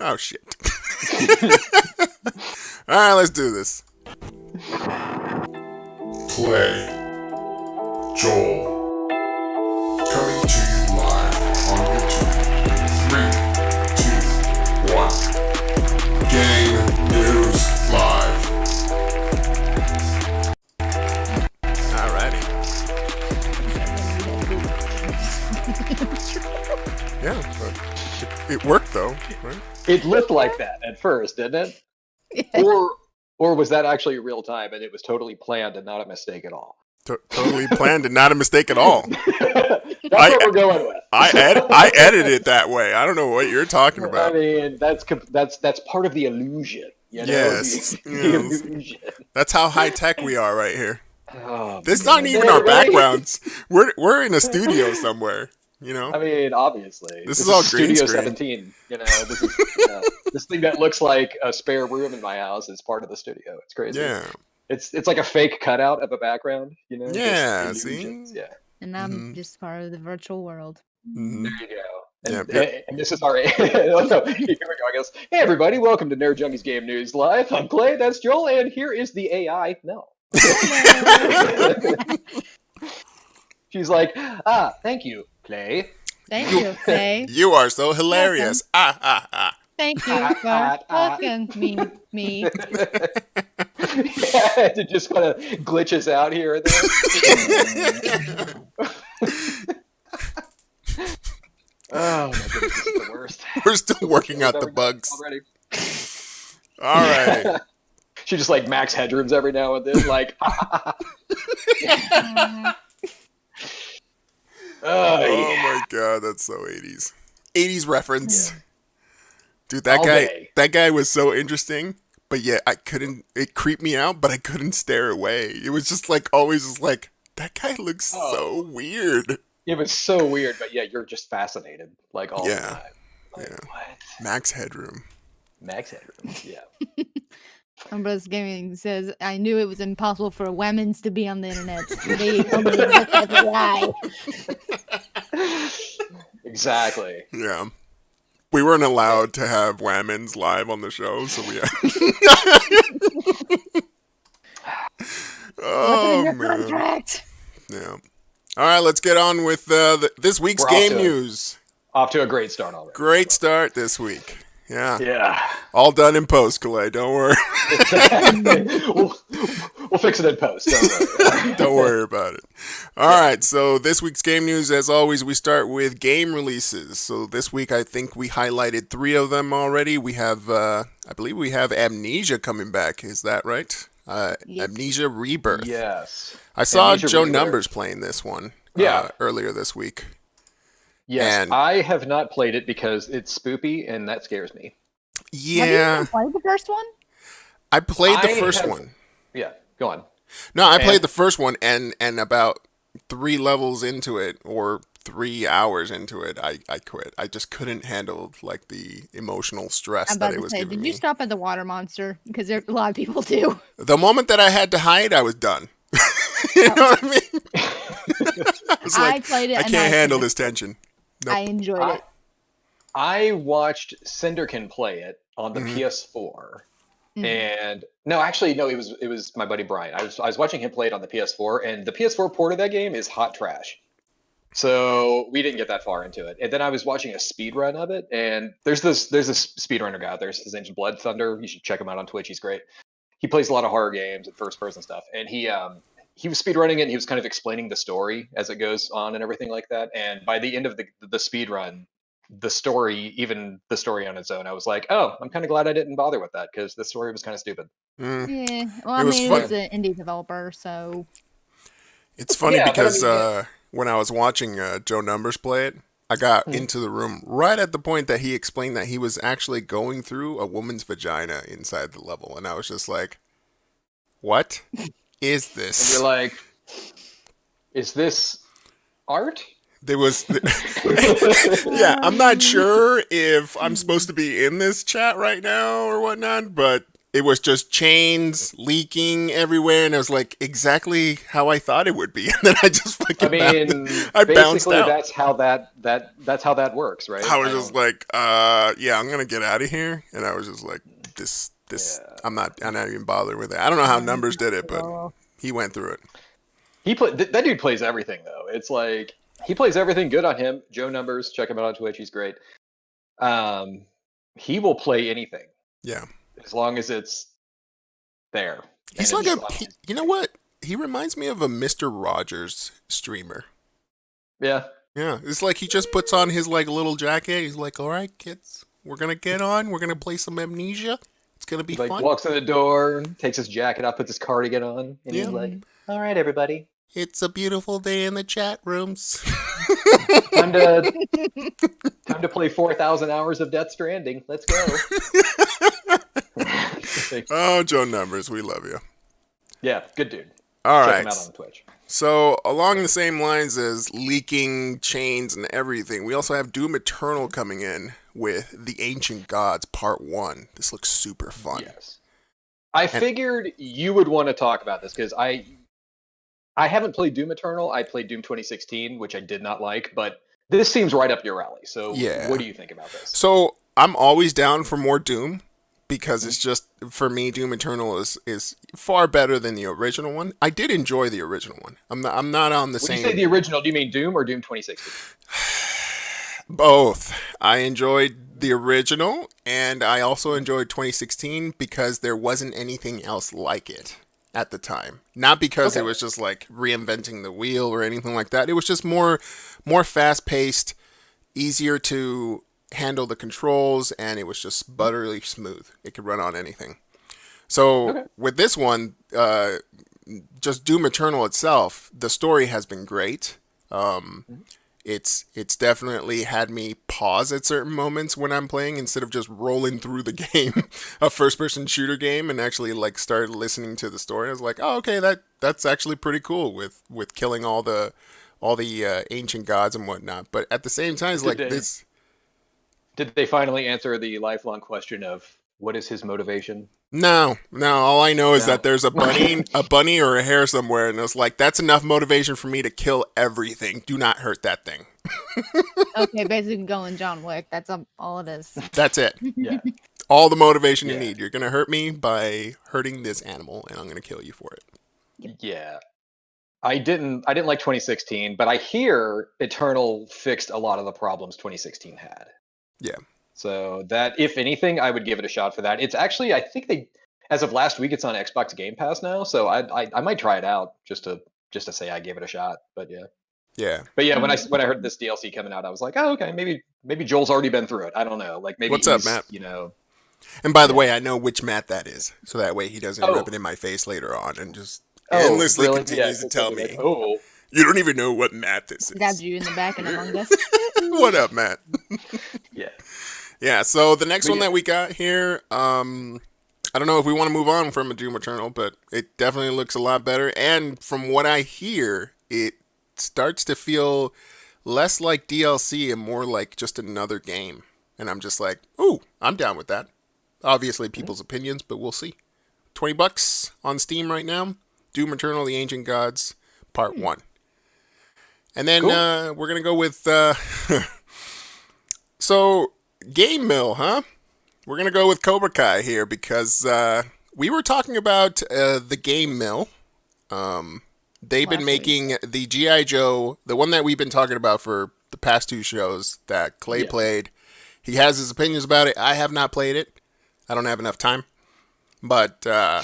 Oh, shit. All right, let's do this. Play. Joel. Coming to you live on YouTube. 3, 2, 1. Game News Live. Alrighty. Yeah, but it worked though, right? It looked like that at first, didn't it? Or was that actually real time and it was totally planned and not a mistake at all? Totally planned and not a mistake at all. That's what we're going with. I edited it that way. I don't know what you're talking about. I mean, that's part of the illusion. You know? Yes. The illusion. That's how high tech we are right here. Oh, This aren't even our backgrounds. We're in a studio somewhere. You know. I mean, obviously, this is all green Studio screen. 17. You know, this is this thing that looks like a spare room in my house is part of the studio. It's crazy. Yeah. It's like a fake cutout of a background. You know. Yeah. Just See. illusions. Yeah. And I'm just part of the virtual world. Mm-hmm. There you go. And, Yep. and this is our. Here we go, I guess. Hey, everybody! Welcome to Nerd Junkies Game News Live. I'm Clay. That's Joel, and here is the AI. No. She's like, thank you, Clay. Thank you, Clay. You are so hilarious. Thank you for fucking me. Yeah, it just kind of glitches out here and there. Oh my goodness, this is the worst. We're still working out the bugs. Already. All right. She just like Max Headrooms every now and then, like. Oh my god, that's so 80s. 80s reference. Yeah. Dude, that All guy day. that guy was so interesting, but yet it creeped me out, but I couldn't stare away. It was just like always just like that guy looks so weird. It was so weird, but yeah, you're just fascinated, like all the Yeah. time. Like, Yeah. what? Max Headroom. Max Headroom, yeah. Umbrus Gaming says, I knew it was impossible for women's to be on the internet. They only exist as a lie. Exactly. Yeah. We weren't allowed to have Whammons live on the show, so we Oh What's in your man. contract? Yeah. All right, let's get on with this week's We're off game to it. news. Off to a great start already. Great start this week. Yeah. Yeah. All done in post, Calais. Don't worry. we'll fix it in post. Don't worry. Don't worry about it. All right. So this week's game news, as always, we start with game releases. So this week, I think we highlighted 3 of them already. We have, I believe we have Amnesia coming back. Is that right? Yep. Amnesia Rebirth. Yes. I saw Amnesia Joe Rebirth. Numbers playing this one earlier this week. Yes. And- I have not played it because it's spoopy and that scares me. Yeah. Have you even played the first one? I played the I first have- one. Yeah. Go on. No, I played And- the first one, and about 3 levels into it, or 3 hours into it, I quit. I just couldn't handle like the emotional stress I'm about that it to was say, giving did me. you stop at the water monster? Because a lot of people do. The moment that I had to hide, I was done. You know what I mean? I was I like, played it. I and can't handle this tension. Nope. I enjoyed it. I watched Cinderkin play it on the Mhm. PS4. Mhm. And no, actually, no, it was my buddy Brian. I was watching him play it on the PS4, and the PS4 port of that game is hot trash. So we didn't get that far into it. And then I was watching a speed run of it, and there's this speedrunner guy out there. His name's Blood Thunder. You should check him out on Twitch. He's great. He plays a lot of horror games and first person stuff. And he was speedrunning it, and he was kind of explaining the story as it goes on and everything like that. And by the end of the speed run, the story on its own, I was like, oh, I'm kind of glad I didn't bother with that because the story was kind of stupid. Mm. Yeah. Well, I It was mean, fun. it's an indie developer, so It's funny Yeah, but I because mean, when I was watching Joe Numbers play it, I got into the room right at the point that he explained that he was actually going through a woman's vagina inside the level, and I was just like, "What is this?" You're like, is this art? There was, yeah, I'm not sure if I'm supposed to be in this chat right now or whatnot, but it was just chains leaking everywhere, and it was like exactly how I thought it would be. And then I just fucking I bounced basically out. that's how that works, right? I was just like, yeah, I'm gonna get out of here. And I was just like, this, Yeah. I'm not even bothered with it. I don't know how Numbers did it, but he went through it. That dude plays everything though. It's like he plays everything. Good on him. Joe Numbers, check him out on Twitch. He's great. He will play anything. Yeah. As long as it's there. He's like you know what? He reminds me of a Mr. Rogers streamer. Yeah. Yeah. It's like he just puts on his like little jacket. He's like, all right, kids, we're going to get on. We're going to play some Amnesia. It's going to be fun. Walks in the door, takes his jacket off, puts his cardigan on, and he's like, all right, everybody. It's a beautiful day in the chat rooms. Time to play 4,000 hours of Death Stranding. Let's go. Oh, Joe Numbers, we love you. Yeah, good dude. All Check right. him out on Twitch. So, along the same lines as leaking chains and everything, we also have Doom Eternal coming in with The Ancient Gods Part 1. This looks super fun. Yes. I figured you would want to talk about this because I haven't played Doom Eternal. I played Doom 2016, which I did not like, but this seems right up your alley. So what do you think about this? So I'm always down for more Doom because it's just, for me, Doom Eternal is far better than the original one. I did enjoy the original one. I'm not on the same... When you say the original, do you mean Doom or Doom 2016? Both. I enjoyed the original, and I also enjoyed 2016 because there wasn't anything else like it at the time. Not because it was just like reinventing the wheel or anything like that. It was just more fast-paced, easier to handle the controls, and it was just butterly smooth. It could run on anything. So with this one, just Doom Eternal itself, the story has been great. It's definitely had me pause at certain moments when I'm playing instead of just rolling through the game, a first-person shooter game, and actually like started listening to the story. I was like, oh, okay, that's actually pretty cool with killing all the ancient gods and whatnot. But at the same time, it's like this. Did they finally answer the lifelong question of what is his motivation? No. All I know is that there's a bunny or a hare somewhere, and it's like, that's enough motivation for me to kill everything. Do not hurt that thing. Okay, basically going John Wick. That's all it is. That's it. Yeah. All the motivation you need. You're gonna hurt me by hurting this animal, and I'm gonna kill you for it. Yeah. I didn't like 2016, but I hear Eternal fixed a lot of the problems 2016 had. Yeah. So that, if anything, I would give it a shot for that. It's actually, I think as of last week, it's on Xbox Game Pass now. So I might try it out just to say I gave it a shot. But yeah. Yeah. But yeah, when I heard this DLC coming out, I was like, oh, okay, maybe Joel's already been through it. I don't know. Like maybe what's up, Matt? You know. And by the way, I know which Matt that is, so that way he doesn't rub it in my face later on and just endlessly continues to tell me. Like, you don't even know what Matt this is. Stabbed you in the back and Among Us. What up, Matt? Yeah. Yeah, so the next one that we got here, I don't know if we want to move on from a Doom Eternal, but it definitely looks a lot better. And from what I hear, it starts to feel less like DLC and more like just another game. And I'm just like, ooh, I'm down with that. Obviously, people's opinions, but we'll see. $20 on Steam right now. Doom Eternal, The Ancient Gods, Part 1. And then we're going to go with... So, GameMill, huh? We're going to go with Kobra Kai here because we were talking about the GameMill. They've been making the G.I. Joe, the one that we've been talking about for the past two shows that Clay played. He has his opinions about it. I have not played it. I don't have enough time. But, yeah.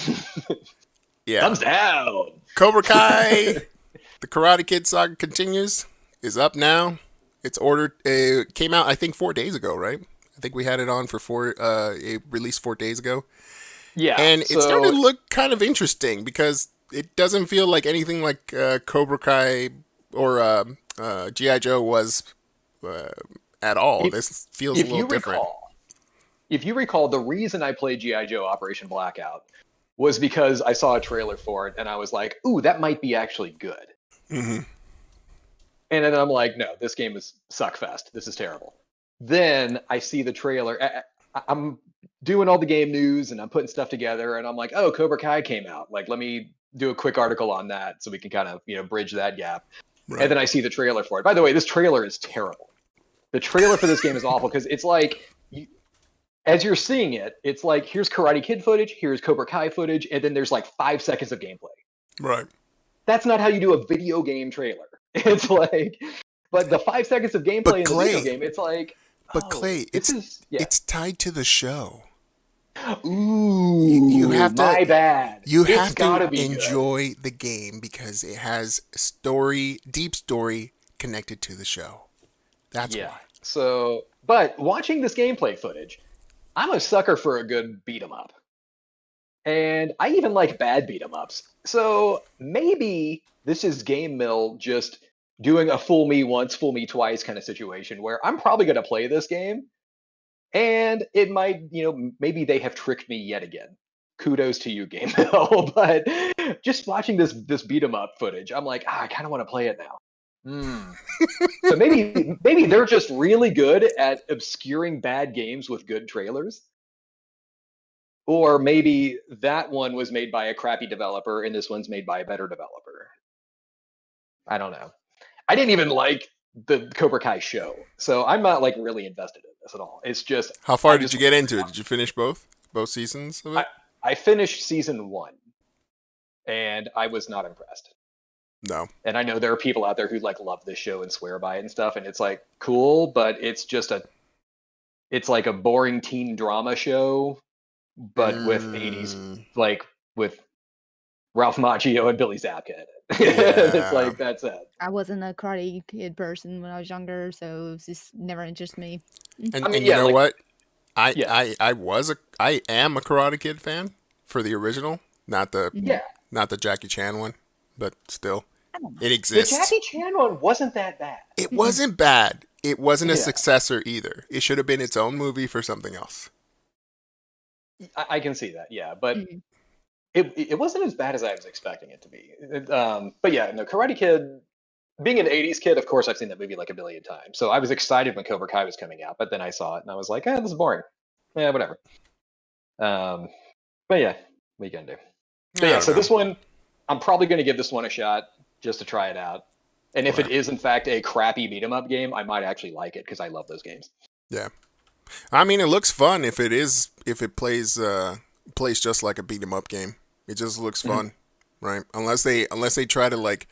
Thumbs down. Kobra Kai, the Karate Kid saga continues, is up now. It's ordered. It came out, I think, 4 days ago, right? I think we had it on for it released 4 days ago. Yeah. And it started to look kind of interesting because it doesn't feel like anything like Kobra Kai or G.I. Joe was at all. This feels a little different. If you recall, the reason I played G.I. Joe Operation Blackout was because I saw a trailer for it and I was like, ooh, that might be actually good. Mm-hmm. And then I'm like, no, this game is suckfest. This is terrible. Then I see the trailer. I'm doing all the game news and I'm putting stuff together and I'm like, oh, Cobra Kai came out. Like, let me do a quick article on that so we can kind of, bridge that gap. Right. And then I see the trailer for it. By the way, this trailer is terrible. The trailer for this game is awful because it's like, as you're seeing it, it's like, here's Karate Kid footage, here's Cobra Kai footage, and then there's like 5 seconds of gameplay. Right. That's not how you do a video game trailer. It's like, but the 5 seconds of gameplay in the video game, it's like, but Clay, it's tied to the show. Ooh, you have to. My bad. You have to enjoy the game because it has deep story connected to the show. That's why. So, but watching this gameplay footage, I'm a sucker for a good beat 'em up, and I even like bad beat 'em ups. So maybe this is GameMill just doing a fool me once, fool me twice kind of situation where I'm probably going to play this game. And it might, maybe they have tricked me yet again. Kudos to you, GameMill. But just watching this beat 'em up footage, I'm like, I kind of want to play it now. So maybe they're just really good at obscuring bad games with good trailers. Or maybe that one was made by a crappy developer and this one's made by a better developer. I don't know. I didn't even like the Cobra Kai show, so I'm not like really invested in this at all. It's just, how far did you get into it? Did you finish both seasons of it? I finished season 1, and I was not impressed. No. And I know there are people out there who like love this show and swear by it and stuff, and it's like cool, but it's just it's like a boring teen drama show, but with 80s, like with Ralph Macchio and Billy Zabka in it. It's like, that's it. I wasn't a Karate Kid person when I was younger, so it was just never interested me. And you know what? I am a Karate Kid fan for the original, not the Jackie Chan one, but still, it exists. The Jackie Chan one wasn't that bad. It wasn't bad. It wasn't a successor either. It should have been its own movie for something else. I can see that, but it wasn't as bad as I was expecting it to be. But yeah, no, Karate Kid, being an 80s kid, of course, I've seen that movie like a billion times. So I was excited when Cobra Kai was coming out, but then I saw it and I was like, this is boring. Yeah, whatever. But yeah, what are you going to do? But yeah, so this one, I'm probably going to give this one a shot just to try it out. And if it is, in fact, a crappy beat 'em up game, I might actually like it because I love those games. Yeah. I mean, it looks fun if it plays just like a beat 'em up game. It just looks fun, right? Unless they try to like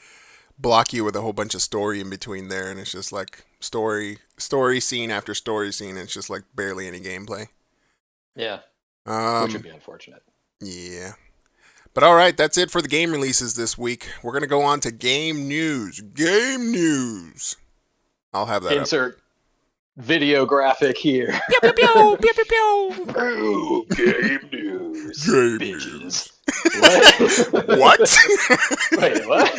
block you with a whole bunch of story in between there, and it's just like story scene after story scene, and it's just like barely any gameplay. Yeah, which would be unfortunate. Yeah. But all right, that's it for the game releases this week. We're going to go on to game news. Game news. I'll have that Insert video graphic here. Pew, pew, pew, pew, pew, pew. Ooh, game news. Game bitches. News. What? Wait, what?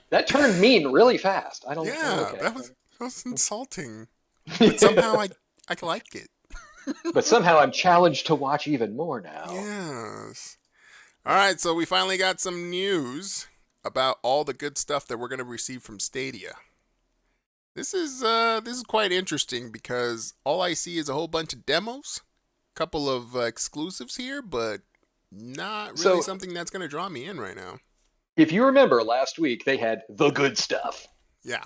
That turned mean really fast. I don't know. Yeah, that was insulting. But somehow I like it. But somehow I'm challenged to watch even more now. Yes. All right, so we finally got some news about all the good stuff that we're going to receive from Stadia. This is quite interesting because all I see is a whole bunch of demos, a couple of exclusives here, but not really something that's going to draw me in right now. If you remember last week, they had the good stuff. Yeah.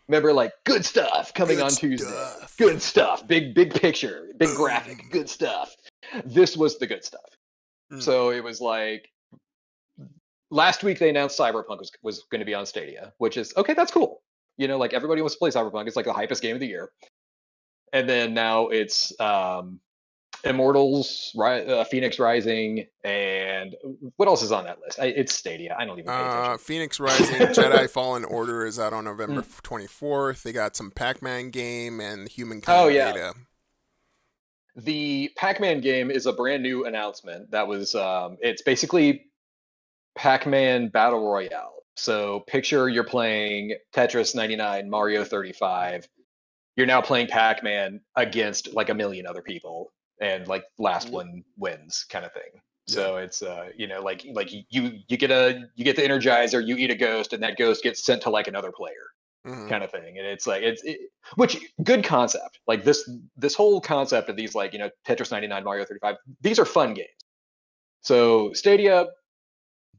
Remember, like, good stuff coming on Tuesday. Good stuff. Big picture. Big graphic. Good stuff. This was the good stuff. So it was like, last week they announced Cyberpunk was going to be on Stadia, which is, okay, that's cool. Like everybody wants to play Cyberpunk. It's like the hypest game of the year. And then now it's Immortals, Phoenix Rising, and what else is on that list? It's Stadia. I don't even pay attention. Phoenix Rising, Jedi Fallen Order is out on November 24th. They got some Pac-Man game and Humankind beta. The Pac-Man game is a brand new announcement. That was, it's basically Pac-Man Battle Royale. So picture you're playing Tetris 99, Mario 35. You're now playing Pac-Man against like a million other people, and like last one wins kind of thing. So it's like you get the Energizer, you eat a ghost, and that ghost gets sent to like another player. kind of thing. And it's like which good concept. Like this whole concept of these, like, Tetris 99, Mario 35, these are fun games. So Stadia,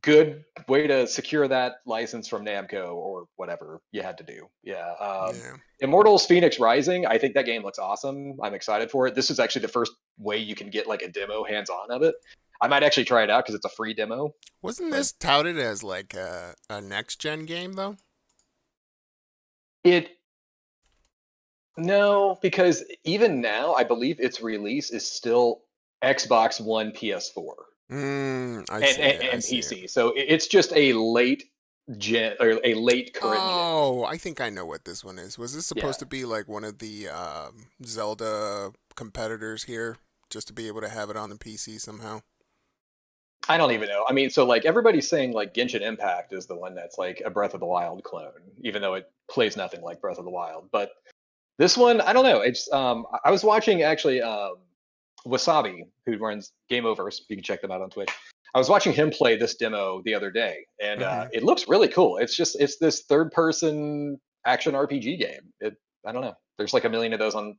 good way to secure that license from Namco or whatever you had to do. Yeah. Immortals Phoenix Rising, I think that game looks awesome. I'm excited for it. This is actually the first way you can get like a demo hands-on of it. I might actually try it out because it's a free demo. Wasn't this touted as like a next-gen game, though? No, because even now, I believe its release is still Xbox One, PS4. And PC. So it's just a late gen or a late current gen. Oh, I think I know what this one is. Was this supposed to be like one of the Zelda competitors here, just to be able to have it on the PC somehow? I don't even know. I mean, so like everybody's saying like Genshin Impact is the one that's like a Breath of the Wild clone, even though it plays nothing like Breath of the Wild. But this one, I don't know. It's I was watching actually Wasabi, who runs Game Overs. You can check them out on Twitch. I was watching him play this demo the other day, and it looks really cool. It's this third-person action RPG game. I don't know. There's like a million of those on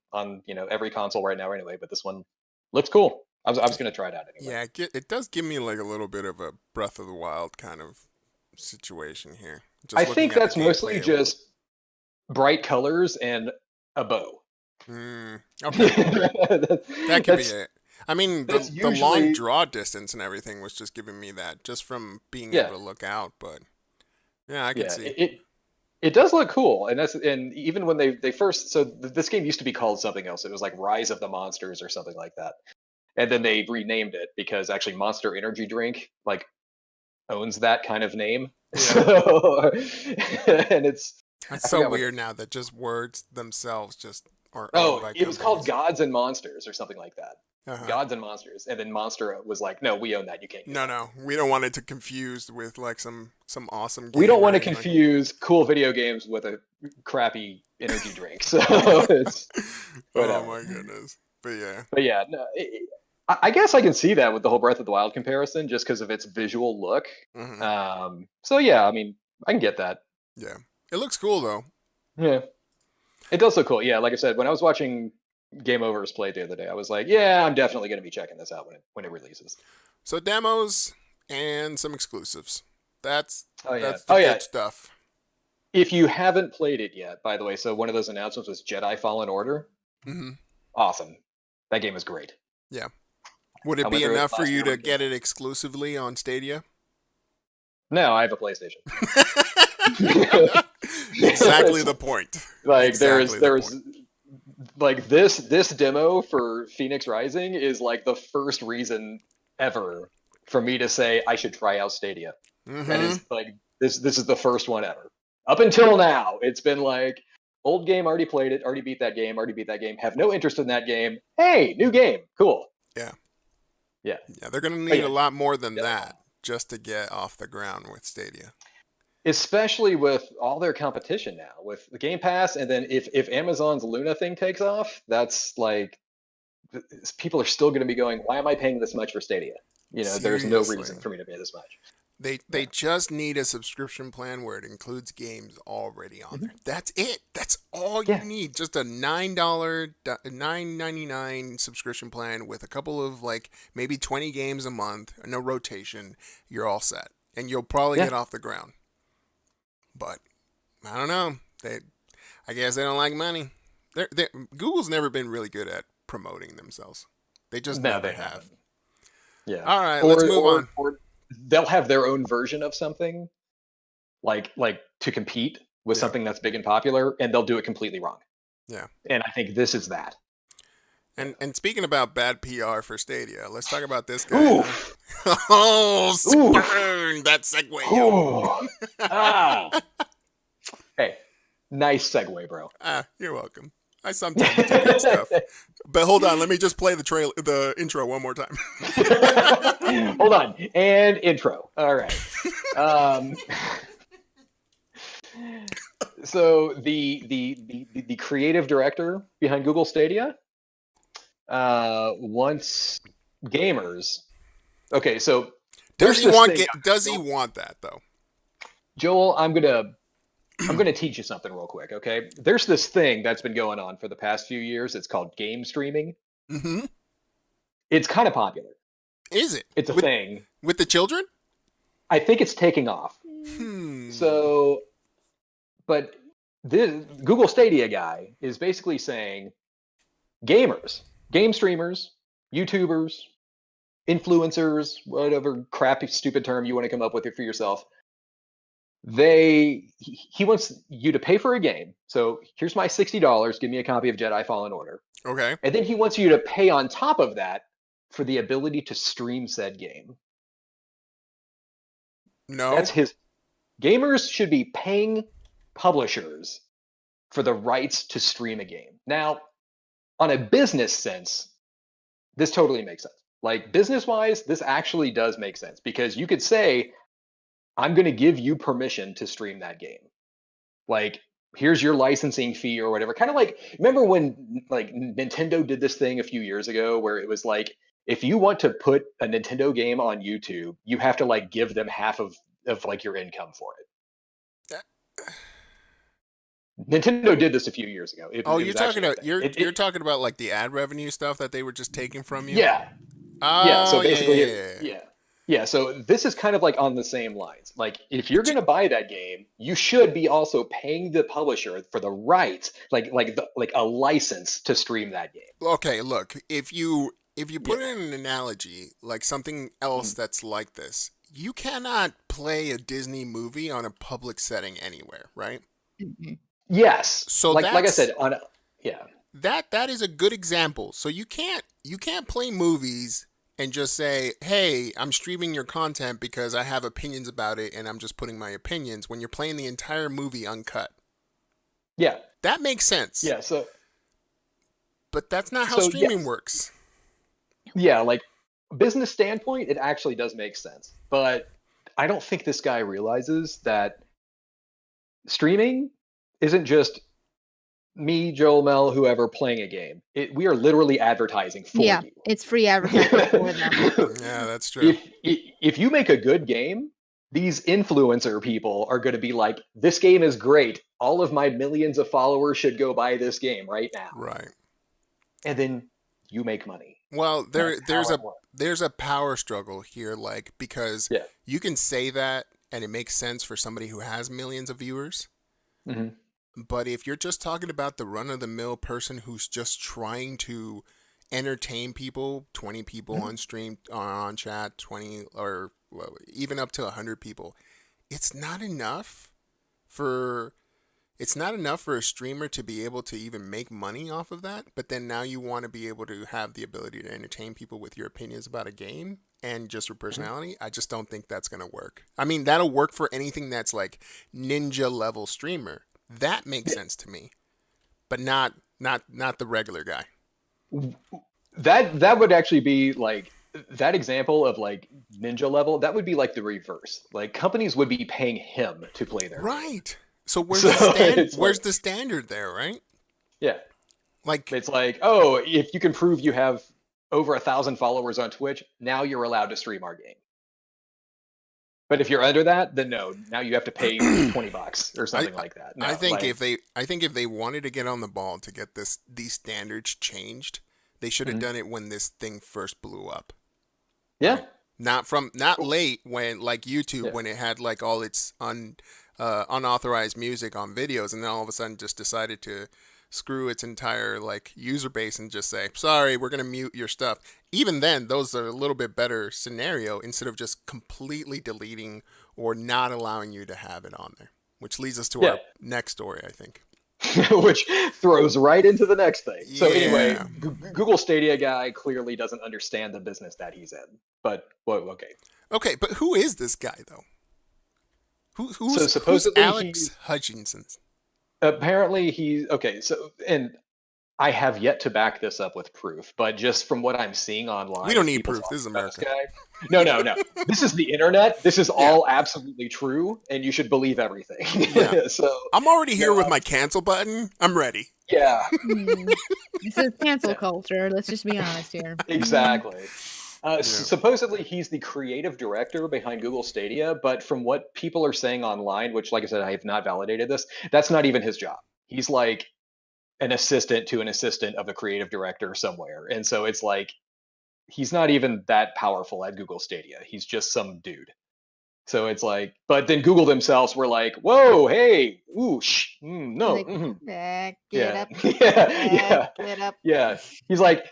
every console right now anyway, but this one looks cool. I was going to try it out anyway. Yeah, it does give me like a little bit of a Breath of the Wild kind of situation here. I think that's mostly just bright colors and a bow. Okay. That could be it. I mean, the long draw distance and everything was just giving me that, just from being able to look out. But yeah, I can see it does look cool, and even when they first, so this game used to be called something else. It was like Rise of the Monsters or something like that, and then they renamed it because actually Monster Energy Drink like owns that kind of name. Yeah. So, and that's so weird now that just words themselves just are. It was called Gods and Monsters or something like that. Gods and Monsters, and then Monster was like, "No, we own that. You can't." No, we don't want it to confuse with like some awesome. We don't want to confuse cool video games with a crappy energy drink. So it's whatever. Oh my goodness! But yeah, no, I guess I can see that with the whole Breath of the Wild comparison, just because of its visual look. So yeah, I mean, I can get that. Yeah, it looks cool though. Yeah, it does look cool. Yeah, like I said, when I was watching Game Over's play the other day, I was like, yeah, I'm definitely going to be checking this out when it releases. So demos and some exclusives. That's the good stuff. If you haven't played it yet, by the way, so one of those announcements was Jedi Fallen Order. Awesome. That game is great. Yeah. Would it be enough for you to get it exclusively on Stadia? No, I have a PlayStation. Exactly the point. Like there's like this demo for Phoenix Rising is like the first reason ever for me to say I should try out Stadia. That is like this is the first one ever. Up until now, it's been like old game, already played it, already beat that game, have no interest in that game. Hey, new game, cool. Yeah, they're gonna need a lot more than that just to get off the ground with Stadia. Especially with all their competition now, with the Game Pass, and then if Amazon's Luna thing takes off, that's like people are still going to be going, why am I paying this much for Stadia? There's no reason for me to pay this much. They just need a subscription plan where it includes games already on there. That's it. That's all you need. Just a $9.99 subscription plan with a couple of like maybe 20 games a month, no rotation. You're all set, and you'll probably get off the ground. But I don't know. I guess they don't like money. Google's never been really good at promoting themselves. They just never have. Yeah. All right, let's move on. Or they'll have their own version of something, like to compete with something that's big and popular, and they'll do it completely wrong. Yeah. And I think this is that. And speaking about bad PR for Stadia, let's talk about this guy. Spurn that segue. Hey, nice segue, bro. You're welcome. I sometimes do good stuff. But hold on, let me just play the intro one more time. Hold on, and intro. All right. So the creative director behind Google Stadia wants gamers. Okay, so does he want that though? Joel, I'm gonna I'm going to teach you something real quick, okay? There's this thing that's been going on for the past few years. It's called game streaming. Mm-hmm. It's kind of popular. Is it? It's a thing. With the children? I think it's taking off. So, but this Google Stadia guy is basically saying gamers, game streamers, YouTubers, influencers, whatever crappy, stupid term you want to come up with it for yourself, he wants you to pay for a game. So here's my $60. Give me a copy of Jedi Fallen Order. Okay. And then he wants you to pay on top of that for the ability to stream said game. No. That's his. Gamers should be paying publishers for the rights to stream a game. Now, on a business sense, this totally makes sense. Like business-wise, this actually does make sense because you could say, I'm going to give you permission to stream that game. Like, here's your licensing fee or whatever. Kind of like, remember when like Nintendo did this thing a few years ago where it was like, if you want to put a Nintendo game on YouTube, you have to like give them half of like your income for it. Nintendo did this a few years ago. You're talking about like the ad revenue stuff that they were just taking from you? Yeah. Oh, yeah. So basically, yeah. Yeah, so this is kind of like on the same lines. Like, if you're going to buy that game, you should be also paying the publisher for the rights, like a license to stream that game. Okay, look, if you put in an analogy, like something else that's like this, you cannot play a Disney movie on a public setting anywhere, right? Yes. So like I said, that is a good example. So you can't play movies and just say, hey, I'm streaming your content because I have opinions about it and I'm just putting my opinions when you're playing the entire movie uncut. Yeah. That makes sense. Yeah, but that's not how streaming works. Yeah, like business standpoint, it actually does make sense. But I don't think this guy realizes that streaming isn't just me, Joel, Mel, whoever playing a game. We are literally advertising for you. Yeah, it's free advertising for them. Yeah, that's true. If you make a good game, these influencer people are going to be like, this game is great. All of my millions of followers should go buy this game right now. Right. And then you make money. Well, there's a power struggle here, like, because you can say that and it makes sense for somebody who has millions of viewers. Mm-hmm. But if you're just talking about the run-of-the-mill person who's just trying to entertain people, 20 people on stream, on chat, 20 or even up to 100 people, it's not enough for a streamer to be able to even make money off of that. But then now you want to be able to have the ability to entertain people with your opinions about a game and just your personality. I just don't think that's going to work. I mean, that'll work for anything that's like ninja level streamer. That makes sense to me, but not the regular guy. That would actually be like that example of like ninja level. That would be like the reverse. Like companies would be paying him to play their right. So where's the standard there, right? Yeah, like it's like, oh, if you can prove you have over 1,000 followers on Twitch, now you're allowed to stream our game. But if you're under that, then no. Now you have to pay $20 or something like that. No, I think if they wanted to get on the ball to get these standards changed, they should have done it when this thing first blew up. Yeah. Not late when like YouTube when it had like all its unauthorized music on videos, and then all of a sudden just decided to screw its entire like user base and just say, sorry, we're gonna mute your stuff. Even then, those are a little bit better scenario instead of just completely deleting or not allowing you to have it on there. Which leads us to our next story, I think. Which throws right into the next thing. So anyway, Google Stadia guy clearly doesn't understand the business that he's in. But okay, but who is this guy though? Who's Alex Hutchinson? Apparently he's okay. So, and I have yet to back this up with proof, but just from what I'm seeing online, we don't need proof. This is America. No. This is the internet. This is all absolutely true, and you should believe everything. Yeah. So I'm already here with my cancel button. I'm ready. Yeah. This is cancel culture. Let's just be honest here. Exactly. Supposedly he's the creative director behind Google Stadia, but from what people are saying online, which, like I said, I have not validated this, that's not even his job. He's like an assistant to an assistant of a creative director somewhere. And so it's like, he's not even that powerful at Google Stadia. He's just some dude. So it's like, but then Google themselves were like, whoa, hey, ooh, no. Like, back it Yeah. up. Yeah. Back it up. Yeah. He's like,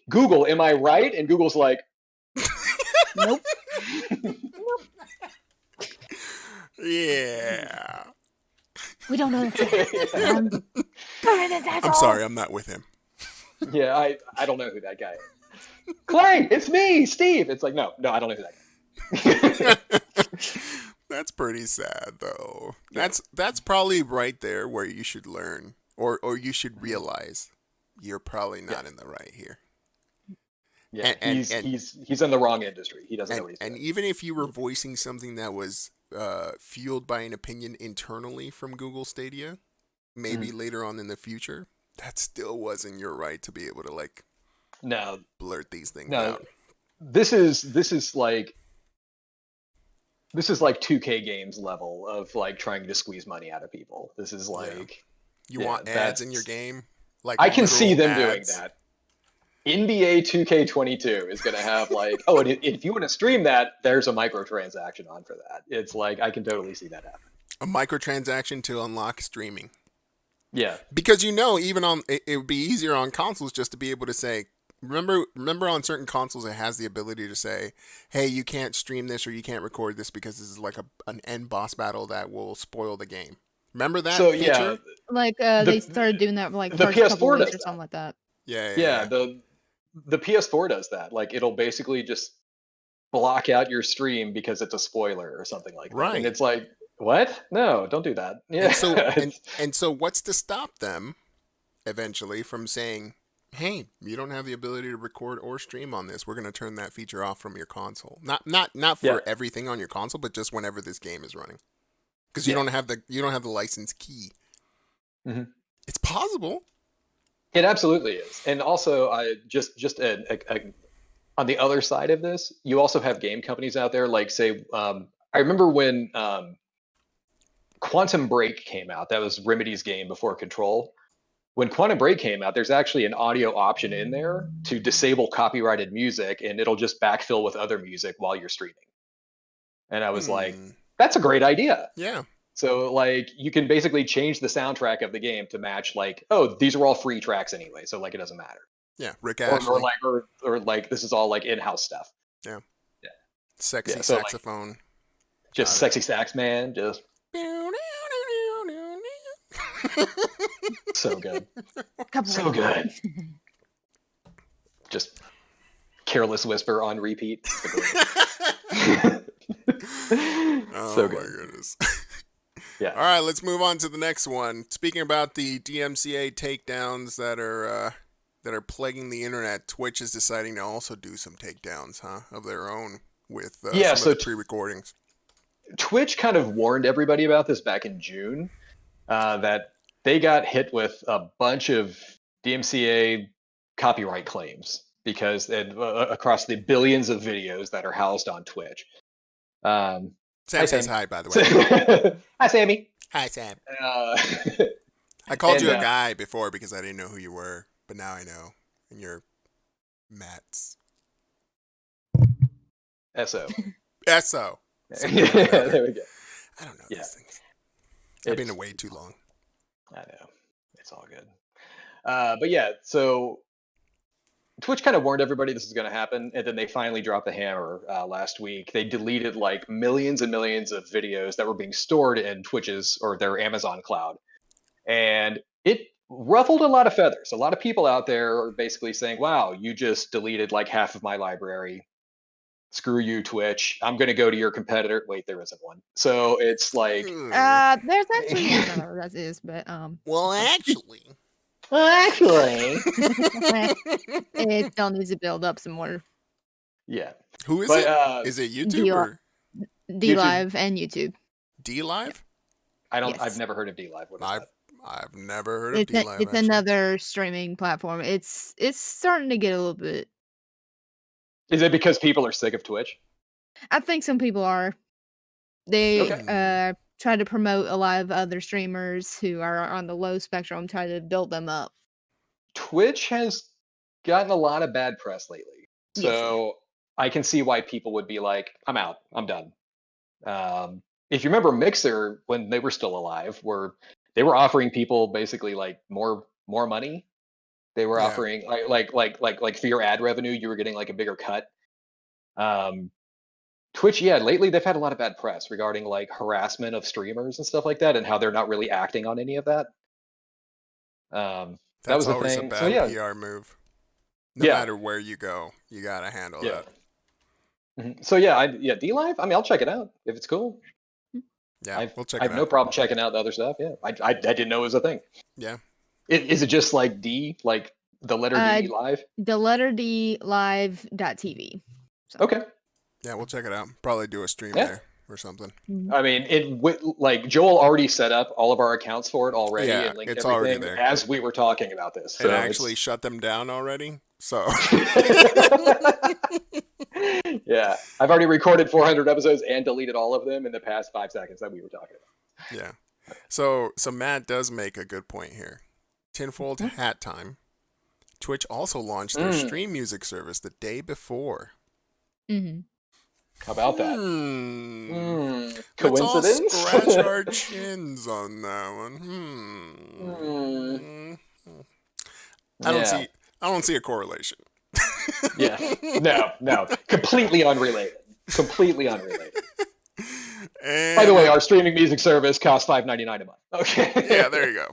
Google, am I right? And Google's like, Nope. Yeah. We don't know. Burn his asshole. I'm sorry, I'm not with him. yeah, I don't know who that guy is. Clay, it's me, Steve. It's like, no, I don't know who that guy is. That's pretty sad, though. That's probably right there where you should learn, or you should realize you're probably not in the right here. Yeah, he's in the wrong industry. He doesn't know what he's doing. And even if you were voicing something that was fueled by an opinion internally from Google Stadia, maybe later on in the future, that still wasn't your right to be able to like blurt these things out. This is like 2K games level of like trying to squeeze money out of people. This is like you want ads in your game? Like I can see them ads. doing that. NBA 2K22 is going to have like, and if you want to stream that, there's a microtransaction on for that. It's like, I can totally see that happen. A microtransaction to unlock streaming. Yeah. Because even on, it would be easier on consoles just to be able to say, remember on certain consoles it has the ability to say, hey, you can't stream this or you can't record this because this is like an end boss battle that will spoil the game. Remember that feature? Yeah. Like they started doing that like the PS4 does or something like that. Yeah. The PS4 does that. Like it'll basically just block out your stream because it's a spoiler or something like that. Right. And it's like, what? No, don't do that. Yeah. And so what's to stop them eventually from saying, hey, you don't have the ability to record or stream on this. We're going to turn that feature off from your console. Not for everything on your console, but just whenever this game is running. Because you don't have the license key. Mm-hmm. It's possible. It absolutely is. And also, I just on the other side of this, you also have game companies out there like, say, I remember when Quantum Break came out. That was Remedy's game before Control. When Quantum Break came out, there's actually an audio option in there to disable copyrighted music, and it'll just backfill with other music while you're streaming. And I was like, that's a great idea. Yeah. So like you can basically change the soundtrack of the game to match like, oh, these are all free tracks anyway, so like it doesn't matter. Yeah, Rick Astley. Or like this is all like in-house stuff. Yeah. Yeah. Sexy saxophone. Like, just sexy sax man, just so good. So good. Just Careless Whisper on repeat. So good. My goodness. Yeah. All right, let's move on to the next one. Speaking about the DMCA takedowns that are plaguing the internet, Twitch is deciding to also do some takedowns, of their own with some of the pre-recordings. Twitch kind of warned everybody about this back in June, that they got hit with a bunch of DMCA copyright claims because across the billions of videos that are housed on Twitch. Sam says hi, by the way. Hi, Sammy. Hi, Sam. I called you a guy before because I didn't know who you were, but now I know. And you're Matt's. S.O. S.O. There we go. I don't know these things. I've been away too long. I know. It's all good. But yeah, so Twitch kind of warned everybody this is going to happen, and then they finally dropped the hammer last week. They deleted like millions and millions of videos that were being stored in Twitch's or their Amazon cloud. And it ruffled a lot of feathers. A lot of people out there are basically saying, wow, you just deleted like half of my library. Screw you, Twitch. I'm going to go to your competitor. Wait, there isn't one. So it's like... there's actually another that is, but... Well, actually... it still needs to build up some more. Yeah. Who is it? Is it YouTube or... D-Live and YouTube. D-Live? I've never heard of D-Live. What is that? I've never heard of D-Live. It's another streaming platform. It's starting to get a little bit Is it because people are sick of Twitch? I think some people are. They Okay. try to promote a lot of other streamers who are on the low spectrum, try to build them up. Twitch has gotten a lot of bad press lately. Yes. So I can see why people would be like, I'm out. I'm done. If you remember Mixer, when they were still alive, they were offering people basically like more money. They were Yeah. offering like for your ad revenue, you were getting like a bigger cut. Twitch, yeah, lately they've had a lot of bad press regarding like harassment of streamers and stuff like that, and how they're not really acting on any of that. That That's was the always thing. a So bad yeah, PR move. No yeah, matter where you go, you gotta handle yeah. that. Mhm. So yeah, D Live. I mean, I'll check it out if it's cool. Yeah, we'll check I it have no out. problem checking out the other stuff. Yeah, I didn't know it was a thing. Yeah. Is it just like D, like the letter D live? The letter D live.tv. So. Okay. Yeah, we'll check it out. Probably do a stream Yeah. there or something. I mean, like Joel already set up all of our accounts for it already Yeah, and linked it's already everything there. as we were talking about this. So And actually shut them down already. So yeah, I've already recorded 400 episodes and deleted all of them in the past 5 seconds that we were talking about. yeah. So Matt does make a good point here. Tinfold hat time. Twitch also launched their stream music service the day before. Mm-hmm. How about that? Let's Coincidence? all scratch our chins on that one. I don't see a correlation. Yeah. No. Completely unrelated. Completely unrelated. And by the way, our streaming music service costs $5.99 a month. Okay. Yeah, there you go.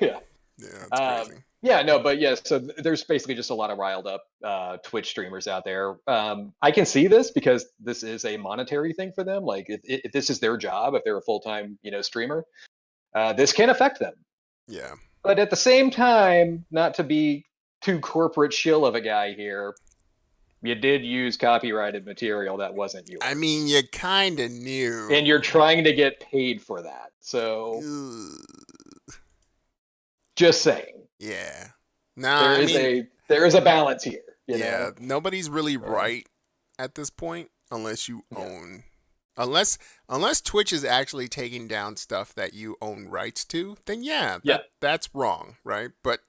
Yeah. Yeah, that's crazy. Yeah, no, but yes, so there's basically just a lot of riled up Twitch streamers out there. I can see this because this is a monetary thing for them. Like if this is their job, if they're a full-time, streamer, this can affect them. Yeah. But at the same time, not to be too corporate shill of a guy here, you did use copyrighted material that wasn't yours. I mean, you kind of knew. And you're trying to get paid for that. So just saying. Yeah. Nah, there is a balance here. You know? Nobody's really right at this point unless you own. Unless Twitch is actually taking down stuff that you own rights to, then that's wrong, right? But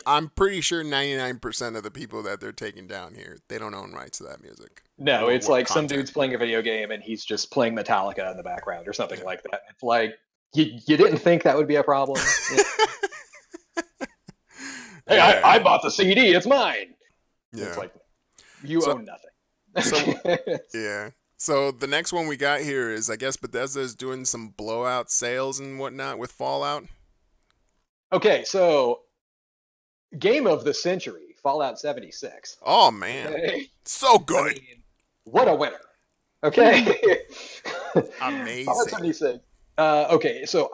I'm pretty sure 99% of the people that they're taking down here, they don't own rights to that music. No, it's like some dude's playing a video game and he's just playing Metallica in the background or something like that. It's like you didn't think that would be a problem. Hey, I bought the CD. It's mine. Yeah. It's like you own nothing. Yeah. So the next one we got here is, I guess Bethesda's doing some blowout sales and whatnot with Fallout. Okay, so game of the century, Fallout 76. Oh man, so good! I mean, what a winner! Okay, amazing. Fallout 76. Okay, so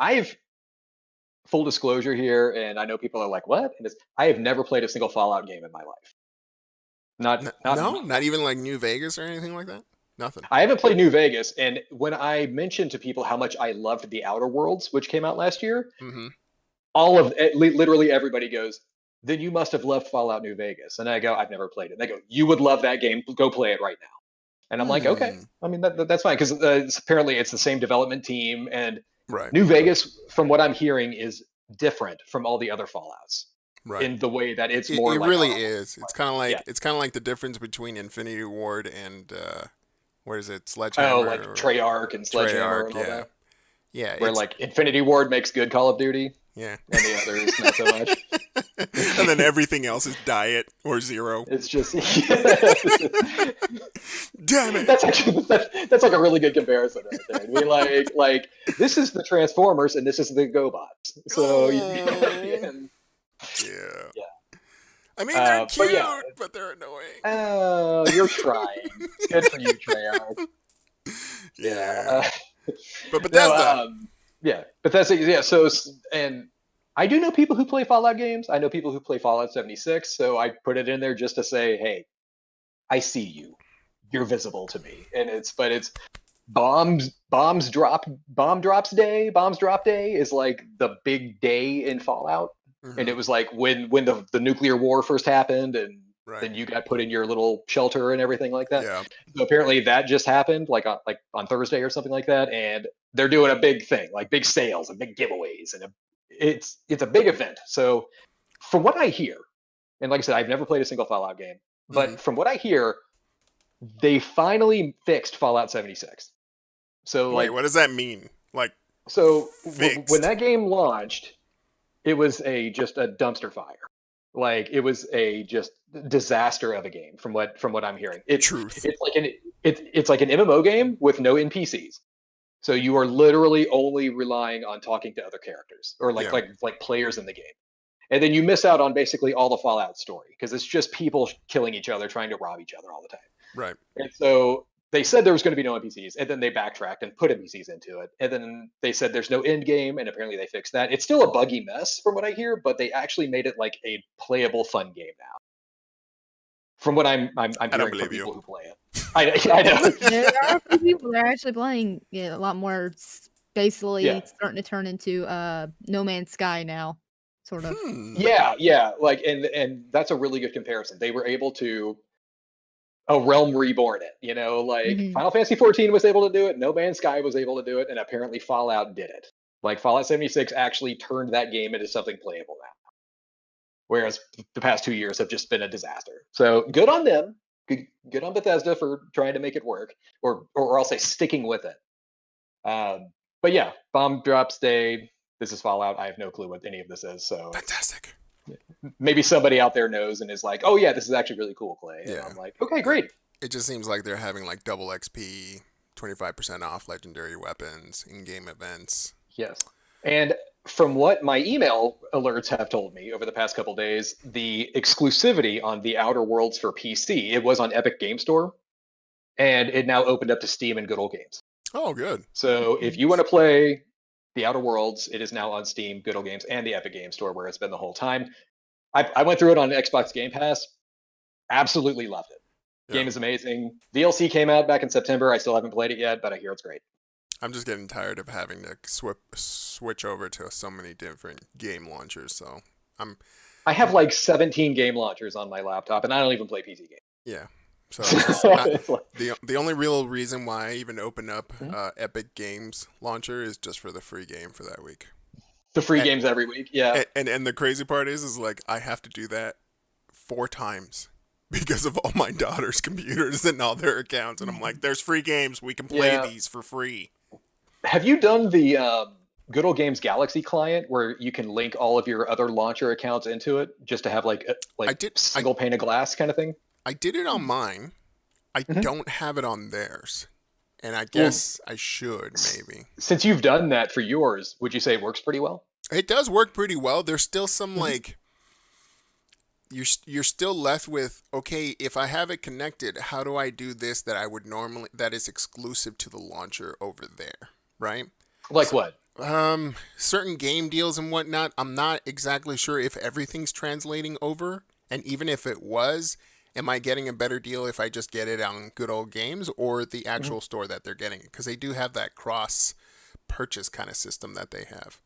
full disclosure here, and I know people are like, "What?" And I have never played a single Fallout game in my life. Not even like New Vegas or anything like that. Nothing. I haven't played New Vegas, and when I mentioned to people how much I loved The Outer Worlds, which came out last year, literally everybody goes, "Then you must have loved Fallout New Vegas." And I go, "I've never played it." And they go, "You would love that game. Go play it right now." And I'm like, "Okay." I mean, that's fine because apparently it's the same development team, and New Vegas, from what I'm hearing, is different from all the other Fallouts. Right. In the way that it's more. It really is. It's kind of like the difference between Infinity Ward and where is it? Sledgehammer. Oh, like Treyarch and Sledgehammer and all that. Yeah. Where like Infinity Ward makes good Call of Duty. Yeah. And the others not so much. And then everything else is diet or zero. It's just damn it. That's like a really good comparison right there. I mean, like this is the Transformers and this is the GoBots. So yeah. I mean, they're cute, but they're annoying. Oh, you're trying. Good for you, Treyarch. Yeah. But Bethesda. Bethesda. Yeah. So, and I do know people who play Fallout games. I know people who play Fallout 76. So I put it in there just to say, hey, I see you. You're visible to me. And it's bomb drop day is like the big day in Fallout. And it was like when the nuclear war first happened, and Right. Then you got put in your little shelter and everything like that. Yeah. So apparently that just happened like on Thursday or something like that, and they're doing a big thing, like big sales and big giveaways, and it's a big event. So from what I hear, and like I said, I've never played a single Fallout game, but from what I hear, they finally fixed Fallout 76. So Wait, what does that mean? Like, so fixed? when that game launched, it was just a dumpster fire. Like it was a just disaster of a game from what I'm hearing. Truth. It's like an MMO game with no NPCs. So you are literally only relying on talking to other characters or like players in the game. And then you miss out on basically all the Fallout story because it's just people killing each other, trying to rob each other all the time. Right. And so they said there was going to be no NPCs, and then they backtracked and put NPCs into it. And then they said there's no end game, and apparently they fixed that. It's still a buggy mess from what I hear, but they actually made it like a playable, fun game now. From what I'm hearing from people who play it. I know. There are a few people that are actually playing a lot more, basically starting to turn into No Man's Sky now, sort of. Yeah. Like, and that's a really good comparison. They were able to a Realm Reborn it, like Final Fantasy 14 was able to do it, No Man's Sky was able to do it, and apparently Fallout did it. Like Fallout 76 actually turned that game into something playable now. Whereas the past 2 years have just been a disaster. So good on them. Good on Bethesda for trying to make it work, or I'll say sticking with it. But yeah, bomb drops day. This is Fallout. I have no clue what any of this is. So fantastic. Maybe somebody out there knows and is like, "Oh yeah, this is actually really cool, Clay." And I'm like, "Okay, great." It just seems like they're having like double XP, 25% off legendary weapons, in-game events. Yes, and from what my email alerts have told me over the past couple days, the exclusivity on The Outer Worlds for PC, it was on Epic Game Store, and it now opened up to Steam and Good Old Games. Oh, good. So if you want to play The Outer Worlds, it is now on Steam, Good Old Games, and the Epic Game Store, where it's been the whole time. I went through it on Xbox Game Pass. Absolutely loved it. Game is amazing. DLC came out back in September. I still haven't played it yet, but I hear it's great. I'm just getting tired of having to switch over to so many different game launchers. So I have like 17 game launchers on my laptop, and I don't even play PC games. Yeah. So the only real reason why I even open up Epic Games launcher is just for the free game for that week. The free games every week, yeah. And the crazy part is like I have to do that 4 times because of all my daughter's computers and all their accounts, and I'm like, there's free games, we can play these for free. Have you done the Good Old Games Galaxy client where you can link all of your other launcher accounts into it just to have like single pane of glass kind of thing? I did it on mine. I don't have it on theirs. And I guess I should, maybe. Since you've done that for yours, would you say it works pretty well? It does work pretty well. There's still some, like... You're still left with, okay, if I have it connected, how do I do this that I would normally... that is exclusive to the launcher over there, right? Like what? Certain game deals and whatnot. I'm not exactly sure if everything's translating over. And even if it was... am I getting a better deal if I just get it on Good Old Games or the actual store that they're getting it? Because they do have that cross-purchase kind of system that they have.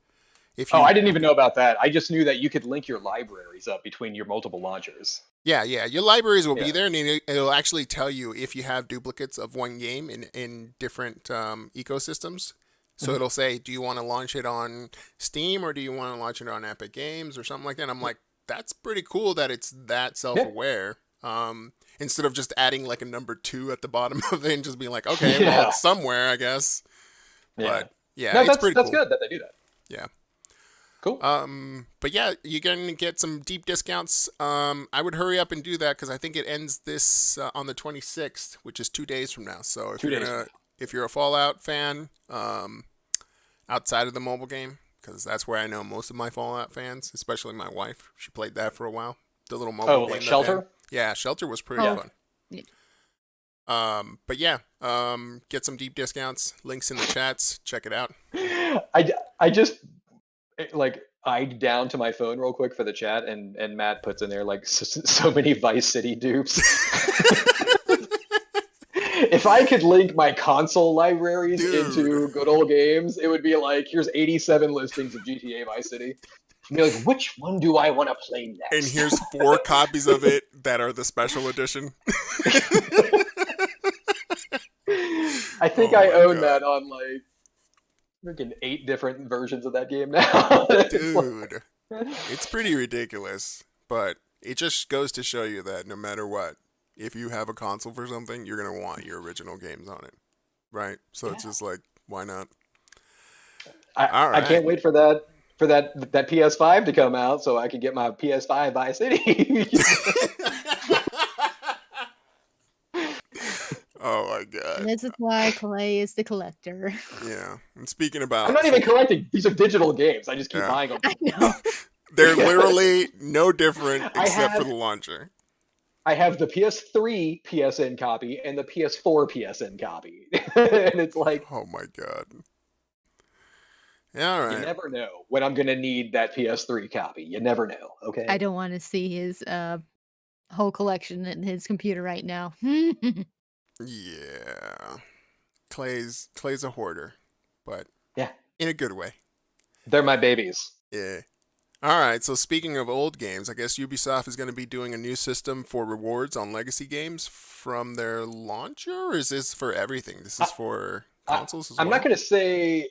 I didn't even know about that. I just knew that you could link your libraries up between your multiple launchers. Yeah. Your libraries will be there, and it'll actually tell you if you have duplicates of one game in different ecosystems. So it'll say, do you want to launch it on Steam or do you want to launch it on Epic Games or something like that? And I'm like, that's pretty cool that it's that self-aware. Instead of just adding like a number 2 at the bottom of it and just being like, okay, well, it's somewhere, I guess. But it's pretty cool. That's good that they do that. Yeah. Cool. But yeah, you're going to get some deep discounts. I would hurry up and do that because I think it ends this on the 26th, which is 2 days from now. So if you're a Fallout fan, outside of the mobile game, because that's where I know most of my Fallout fans, especially my wife. She played that for a while. The little mobile game. Like Shelter? Yeah, Shelter was pretty fun. Yeah. But yeah, get some deep discounts. Links in the chats. Check it out. I just eyed down to my phone real quick for the chat, and Matt puts in there like so many Vice City dupes. If I could link my console libraries into Good Old Games, it would be like, here's 87 listings of GTA Vice City. And you're like, which one do I want to play And next? here's 4 copies of it that are the special edition. I think Oh I my own God. that on like freaking 8 different versions of that game now. It's like- Dude, it's pretty ridiculous. But it just goes to show you that no matter what, if you have a console for something, you're going to want your original games on it. Right? So it's just like, why not? All I right. can't wait for that PS5 to come out so I can get my PS5 Vice City. Oh my God. This is why Clay is the collector. Yeah. And speaking I'm about, not even collecting. These are digital games. I just keep Yeah. buying them. I know. they're literally no different I except for have- the launcher. I have the PS3 PSN copy and the PS4 PSN copy. And it's like, Oh my God. Yeah, all you right. never know when I'm going to need that PS3 copy. You never know, okay? I don't want to see his whole collection in his computer right now. Yeah. Clay's a hoarder, but Yeah. in a good way. They're my babies. Yeah. All right, so speaking of old games, I guess Ubisoft is going to be doing a new system for rewards on legacy games from their launcher, or is this for everything? This is for consoles as I'm well? not going to say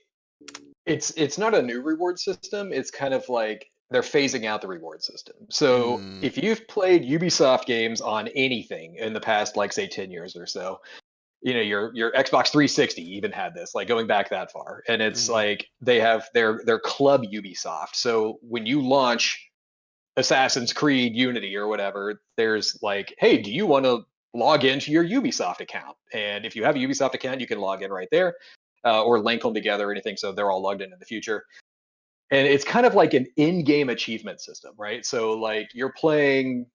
it's not a new reward system. It's kind of like they're phasing out the reward system. So if you've played Ubisoft games on anything in the past, like say 10 years or so, you know, your Xbox 360 even had this, like going back that far. And it's like they have their club Ubisoft. So when you launch Assassin's Creed Unity or whatever, there's like, hey, do you want to log into your Ubisoft account? And if you have a Ubisoft account, you can log in right there, or link them together or anything, so they're all logged in the future. And it's kind of like an in-game achievement system, right? So like you're playing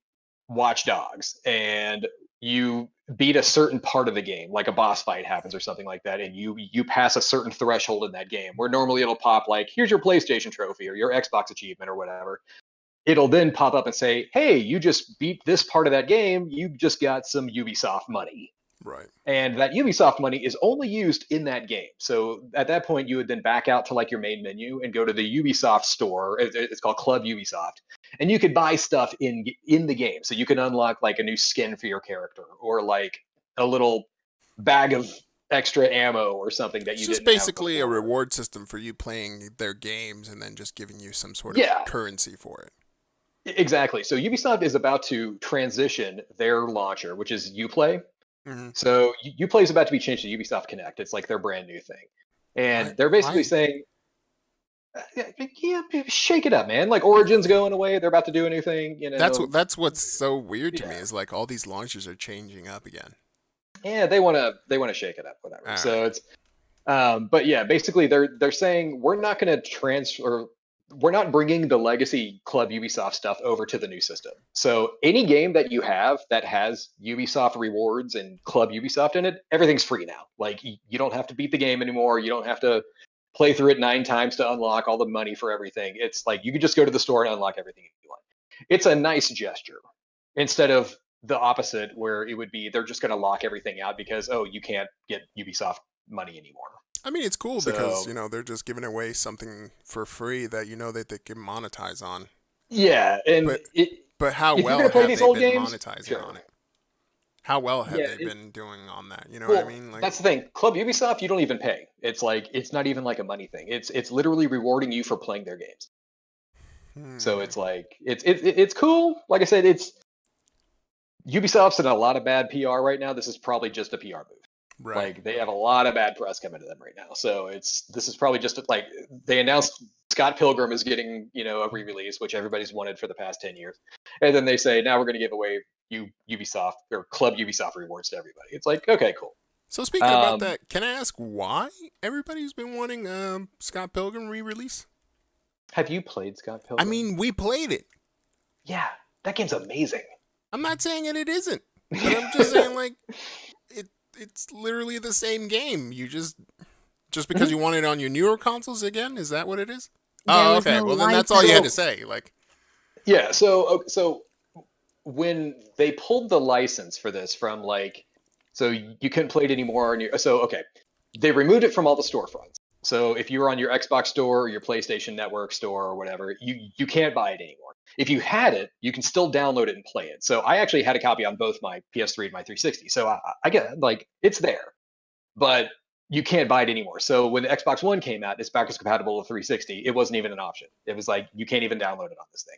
Watch Dogs and you beat a certain part of the game, like a boss fight happens or something like that, and you pass a certain threshold in that game, where normally it'll pop like, here's your PlayStation trophy or your Xbox achievement or whatever. It'll then pop up and say, hey, you just beat this part of that game, you just got some Ubisoft money. Right. And that Ubisoft money is only used in that game. So at that point, you would then back out to like your main menu and go to the Ubisoft store. It's called Club Ubisoft. And you could buy stuff in the game. So you can unlock like a new skin for your character, or like a little bag of extra ammo or something that It's you just didn't have basically a before. reward system for you playing their games and then just giving you some sort Yeah. of currency for it. Exactly. So Ubisoft is about to transition their launcher, which is Uplay. Mm-hmm. So Uplay is about to be changed to Ubisoft Connect. It's like their brand new thing. And Why- they're basically why- saying, yeah, shake it up, man. Like Origin's going away. They're about to do a new thing. You know, That's what's so weird to me Yeah. is like all these launchers are changing up again. yeah, they want to shake it up, whatever. All So it's, but yeah, basically they're saying we're not going to transfer. We're not bringing the legacy Club Ubisoft stuff over to the new system. So any game that you have that has Ubisoft rewards and Club Ubisoft in it, everything's free now. Like you don't have to beat the game anymore. You don't have to play through it 9 times to unlock all the money for everything. It's like you could just go to the store and unlock everything you want. It's a nice gesture instead of the opposite, where it would be they're just going to lock everything out because, oh, you can't get Ubisoft money anymore. I mean, it's cool because, So- you know, they're just giving away something for free that you know that they can monetize on. Yeah, and But- it, But how If you're well gonna have play they these been old games, monetizing sure. on it? How well have Yeah, they it- been doing on that? You know well, what I mean? Like, that's the thing. Club Ubisoft, you don't even pay. It's like it's not even like a money thing. It's literally rewarding you for playing their games. So it's like it's cool. Like I said, it's Ubisoft's in a lot of bad PR right now. This is probably just a PR move. right. Like they have a lot of bad press coming to them right now. So this is probably just like they announced Scott Pilgrim is getting, you know, a re-release, which everybody's wanted for the past 10 years. And then they say, now we're going to give away Ubisoft or Club Ubisoft rewards to everybody. It's like, okay, cool. So speaking about Um, that, can I ask why everybody's been wanting Scott Pilgrim re-release? Have you played Scott I Pilgrim? mean, we played it. yeah, that game's amazing. I'm not saying it isn't, but I'm just saying like it's literally the same game. You just because you want it on your newer consoles again, is that what it is? There Oh, was okay. no Well, then that's all you had to license. say. Like, Yeah, so when they pulled the license for this from like, so you couldn't play it anymore on your, so okay, they removed it from all the storefronts. So if you're on your Xbox store or your PlayStation Network store or whatever, you can't buy it anymore. If you had it, you can still download it and play it. So I actually had a copy on both my PS3 and my 360. So I get like it's there, but you can't buy it anymore. So when the Xbox One came out, it's backwards compatible with 360. It wasn't even an option. It was like you can't even download it on this thing.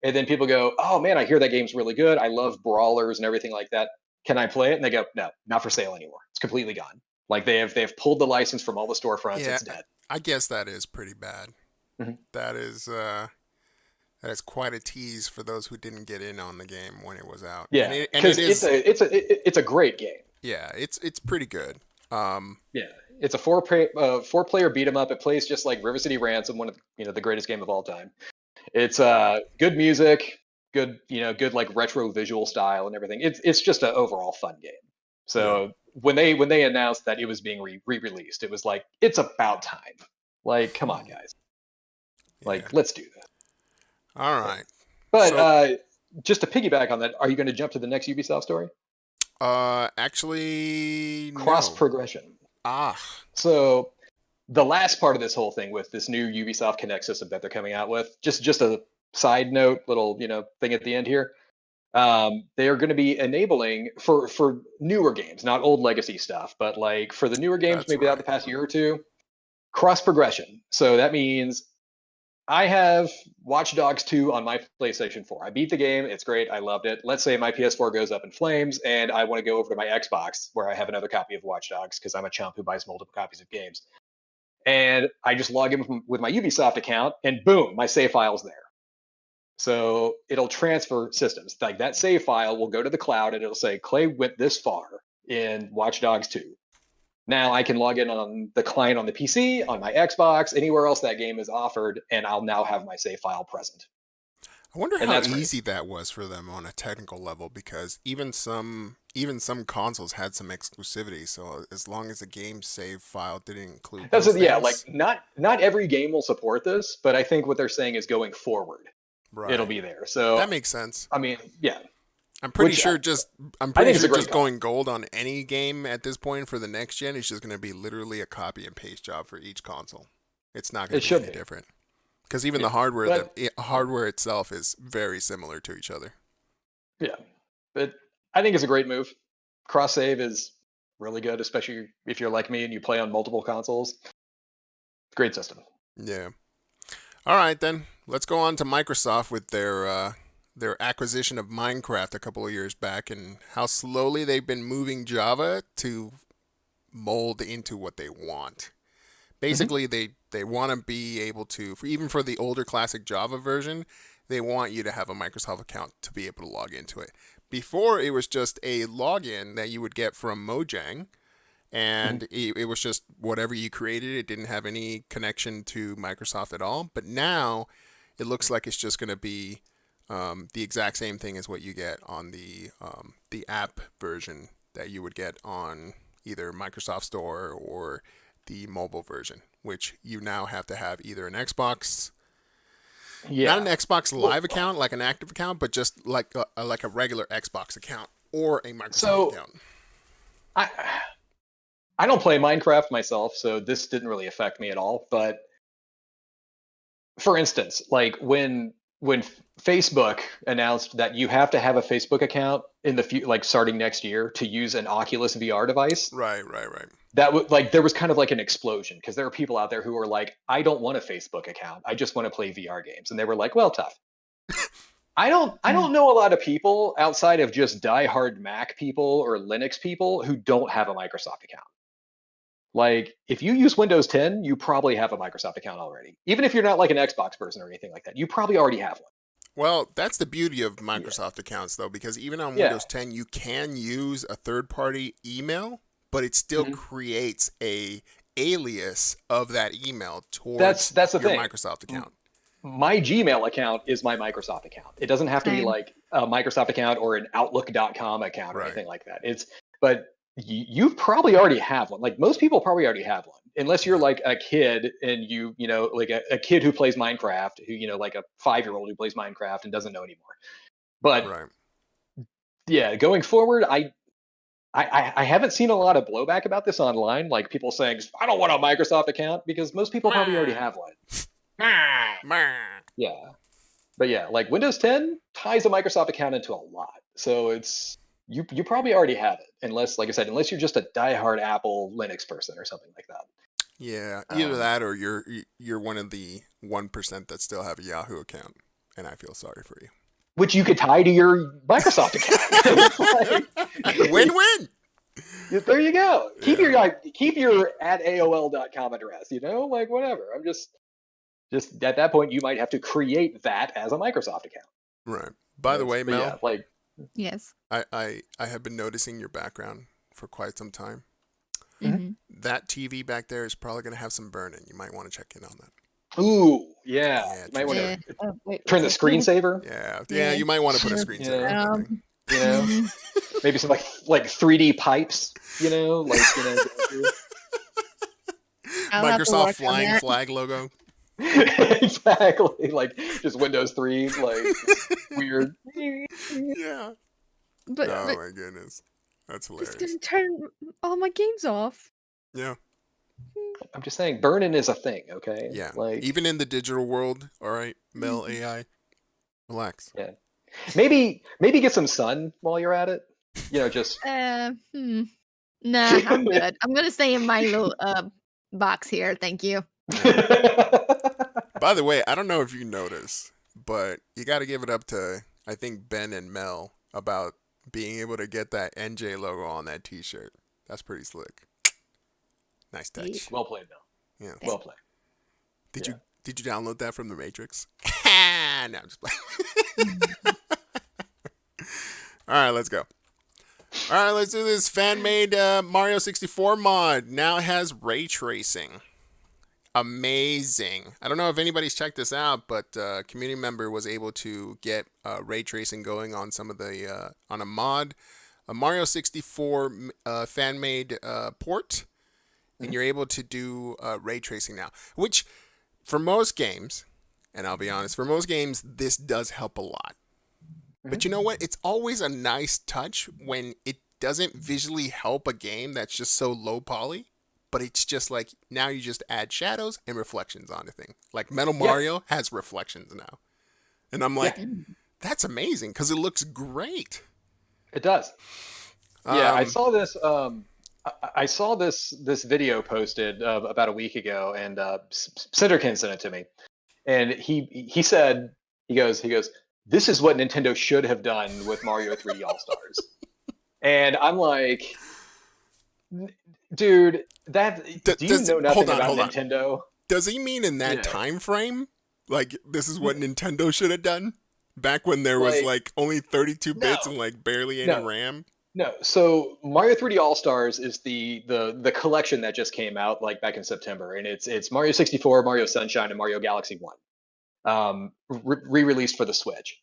And then people go, "Oh man, I hear that game's really good. I love brawlers and everything like that. Can I play it?" And they go, "No, not for sale anymore. It's completely gone." Like they have pulled the license from all the storefronts. Yeah, It's dead. I guess that is pretty bad. Mhm. That is quite a tease for those who didn't get in on the game when it was out. Yeah, And because it is, it's a great game. yeah, it's pretty good. Yeah, it's a four player beat 'em up. It plays just like River City Ransom, one of the greatest game of all time. It's good music, good like retro visual style and everything. It's just an overall fun game. So when they announced that it was being re-released, it was like it's about time. Like, come on, guys. Like, Yeah. let's do this. All right. But So- just to piggyback on that, are you going to jump to the next Ubisoft story? Actually, Cross no. progression. So the last part of this whole thing with this new Ubisoft Connect system that they're coming out with, just a side note, little thing at the end here. They are going to be enabling for newer games, not old legacy stuff, but like for the newer games, That's maybe out right. the past year or two, cross progression. So that means I have Watch Dogs 2 on my PlayStation 4. I beat the game. It's great. I loved it. Let's say my PS4 goes up in flames and I want to go over to my Xbox where I have another copy of Watch Dogs because I'm a chump who buys multiple copies of games. And I just log in with my Ubisoft account and boom, my save file's there. So it'll transfer systems. Like that save file will go to the cloud and it'll say, Clay went this far in Watch Dogs 2. Now I can log in on the client on the PC, on my Xbox, anywhere else that game is offered, and I'll now have my save file present. I wonder And how that's great. easy that was for them on a technical level, because even some consoles had some exclusivity. So as long as the game save file didn't include That's those what, yeah, like things, not every game will support this, but I think what they're saying is going forward, right, it'll be there. So that makes sense. I mean, yeah, I'm pretty Which, sure I think it's a great just call. going gold on any game at this point for the next gen is just going to be literally a copy and paste job for each console. It's not going It to be should any be. different. Because even Yeah, the hardware, but- hardware itself is very similar to each other. Yeah, but I think it's a great move. Cross save is really good, especially if you're like me and you play on multiple consoles. Great system. Yeah. All right, then. Let's go on to Microsoft with their acquisition of Minecraft a couple of years back and how slowly they've been moving Java to mold into what they want. Basically, they want to be able to, even for the older classic Java version, they want you to have a Microsoft account to be able to log into it. Before, it was just a login that you would get from Mojang, and it was just whatever you created. It didn't have any connection to Microsoft at all. But now, it looks like it's just going to be the exact same thing as what you get on the app version that you would get on either Microsoft Store or the mobile version, which you now have to have either an Xbox, Yeah, not an Xbox Live account, like an active account, but just like a regular Xbox account or a Microsoft account. I don't play Minecraft myself, so this didn't really affect me at all. But for instance, like when Facebook announced that you have to have a Facebook account in the like starting next year to use an Oculus VR device, Right. that would like there was kind of like an explosion because there are people out there who are like, I don't want a Facebook account. I just want to play VR games. And they were like, well, tough. I don't know a lot of people outside of just diehard Mac people or Linux people who don't have a Microsoft account. Like if you use Windows 10, you probably have a Microsoft account already. Even if you're not like an Xbox person or anything like that, you probably already have one. Well, that's the beauty of Microsoft accounts, though, because even on Windows 10, you can use a third-party email, but it still creates a alias of that email towards That's the your thing. Microsoft account. My Gmail account is my Microsoft account. It doesn't have to be Same. like a Microsoft account or an Outlook.com account or Right. anything like that. But you probably already have one. Like most people probably already have one, unless you're like a kid and you know, like a kid who plays Minecraft, who, you know, like a 5-year-old who plays Minecraft and doesn't know anymore. But Right. yeah, going forward, I haven't seen a lot of blowback about this online, like people saying, I don't want a Microsoft account, because most people probably already have one. Yeah. But yeah, like Windows 10 ties a Microsoft account into a lot. So it's you probably already have it, unless, like I said, unless you're just a diehard Apple Linux person or something like that. Yeah, either that or you're one of the 1% that still have a Yahoo account, and I feel sorry for you. Which you could tie to your Microsoft account. Win-win. There you go. Keep Yeah. your at AOL.com address, like whatever. I'm just at that point you might have to create that as a Microsoft account. Right. By the way, But Mel, yeah, like Yes. I have been noticing your background for quite some time. Mhm. That TV back there is probably going to have some burn-in. You might want to check in on that. ooh, yeah. Yeah, You might want Yeah. to Oh, wait, turn the what's it? screensaver. Yeah, Yeah. you might want to put a Sure. screensaver Yeah. on that thing. Mhm. Maybe some like 3D pipes, going through. I'll have to Microsoft work on flying that. flag logo. Exactly, like just Windows 3, like weird. Yeah. But Oh my goodness. That's it's hilarious. gonna turn all my games off. Yeah. I'm just saying, burn-in is a thing, okay? Yeah. Like Even in the digital world, all right, Mel AI, relax. yeah. Maybe get some sun while you're at it. Just Nah, I'm good. I'm gonna stay in my little box here. Thank you. By the way, I don't know if you noticed, but you got to give it up to, I think, Ben and Mel about being able to get that NJ logo on that T-shirt. That's pretty slick. Nice touch. Well played, Bill. Yeah. Well played. Did Yeah. you download that from the Matrix? No, I'm just playing. All right, let's go. All right, let's do this fan-made Mario 64 mod. Now it has ray tracing. Amazing. I don't know if anybody's checked this out, but a community member was able to get ray tracing going on some of the on a mod, a Mario 64 fan-made port, and you're able to do ray tracing now. Which, for most games, and I'll be honest, for most games, this does help a lot. But you know what? It's always a nice touch when it doesn't visually help a game that's just so low poly. But it's just like, now you just add shadows and reflections on the thing. Like Metal Mario has reflections now. And I'm like, that's amazing because it looks great. It does. Yeah, I saw this. I saw this video posted about a week ago, and Cinderkin sent it to me. And he said, he goes, this is what Nintendo should have done with Mario 3D All Stars. And I'm like, dude, do you know nothing about Nintendo? Does he mean in that time frame? Like, this is what Nintendo should have done? Back when there was like only 32 bits and like barely any RAM? No, so Mario 3D All Stars is the collection that just came out like back in September, and it's Mario 64, Mario Sunshine, and Mario Galaxy 1, re-released for the Switch.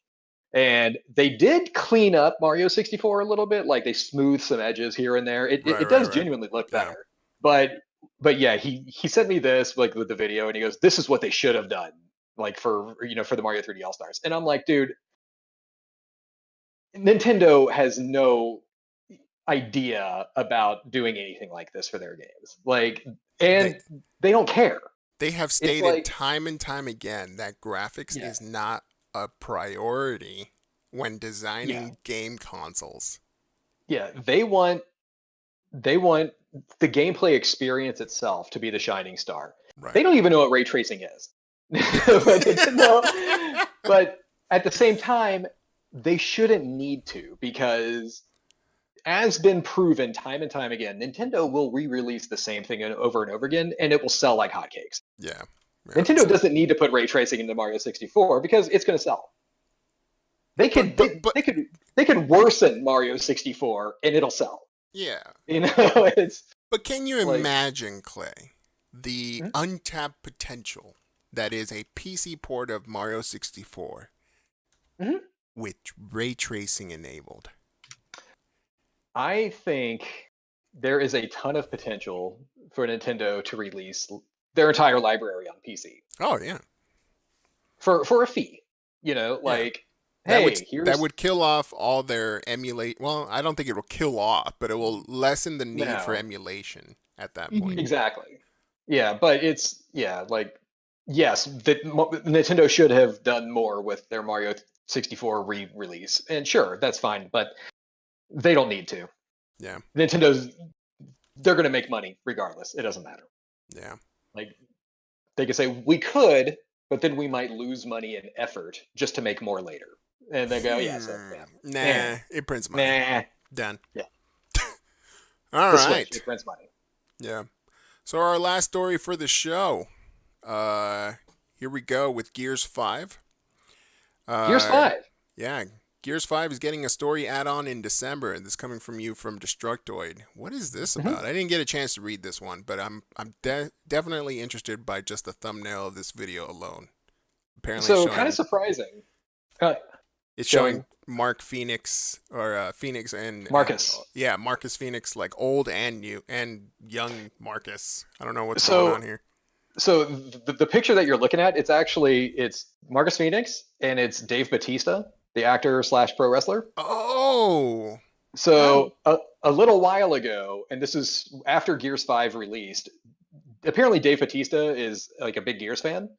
And they did clean up Mario 64 a little bit, like they smoothed some edges here and there. It does genuinely look better. But yeah, he sent me this like with the video, and he goes, "This is what they should have done, like for the Mario 3D All Stars." And I'm like, dude, Nintendo has no idea about doing anything like this for their games. Like, and they don't care. They have stated time and time again that graphics is not a priority when designing game consoles. Yeah, they want the gameplay experience itself to be the shining star. Right. They don't even know what ray tracing is. But at the same time, they shouldn't need to, because as been proven time and time again, Nintendo will re-release the same thing over and over again, and it will sell like hotcakes. Yeah. Nintendo doesn't need to put ray tracing into Mario 64 because it's going to sell. They could they could worsen Mario 64 and it'll sell. Yeah. But can you imagine, Clay, the untapped potential that is a PC port of Mario 64 with ray tracing enabled? I think there is a ton of potential for Nintendo to release their entire library on PC. Oh yeah. For a fee, that would kill off all their emulate. Well, I don't think it will kill off, but it will lessen the need for emulation at that point. Exactly. Yeah, but it's yes, Nintendo should have done more with their Mario 64 re-release, and sure, that's fine, but they don't need to. Yeah, they're going to make money regardless. It doesn't matter. Yeah, like they could say we could, but then we might lose money and effort just to make more later. And they go, it prints money. Done. Yeah. All right. Switch, it prints money. Yeah. So our last story for the show. Here we go with Gears 5. Gears 5. Yeah. Gears 5 is getting a story add-on in December, and this coming from you from Destructoid. What is this about? I didn't get a chance to read this one, but I'm definitely interested by just the thumbnail of this video alone. Apparently, so kind of surprising. It's showing Mark Phoenix or Phoenix and Marcus. Marcus Phoenix, like old and new and young Marcus. I don't know what's going on here. So the picture that you're looking at, it's Marcus Phoenix and it's Dave Bautista, the actor / pro wrestler. Oh. So a little while ago, and this is after Gears 5 released, apparently Dave Bautista is like a big Gears fan.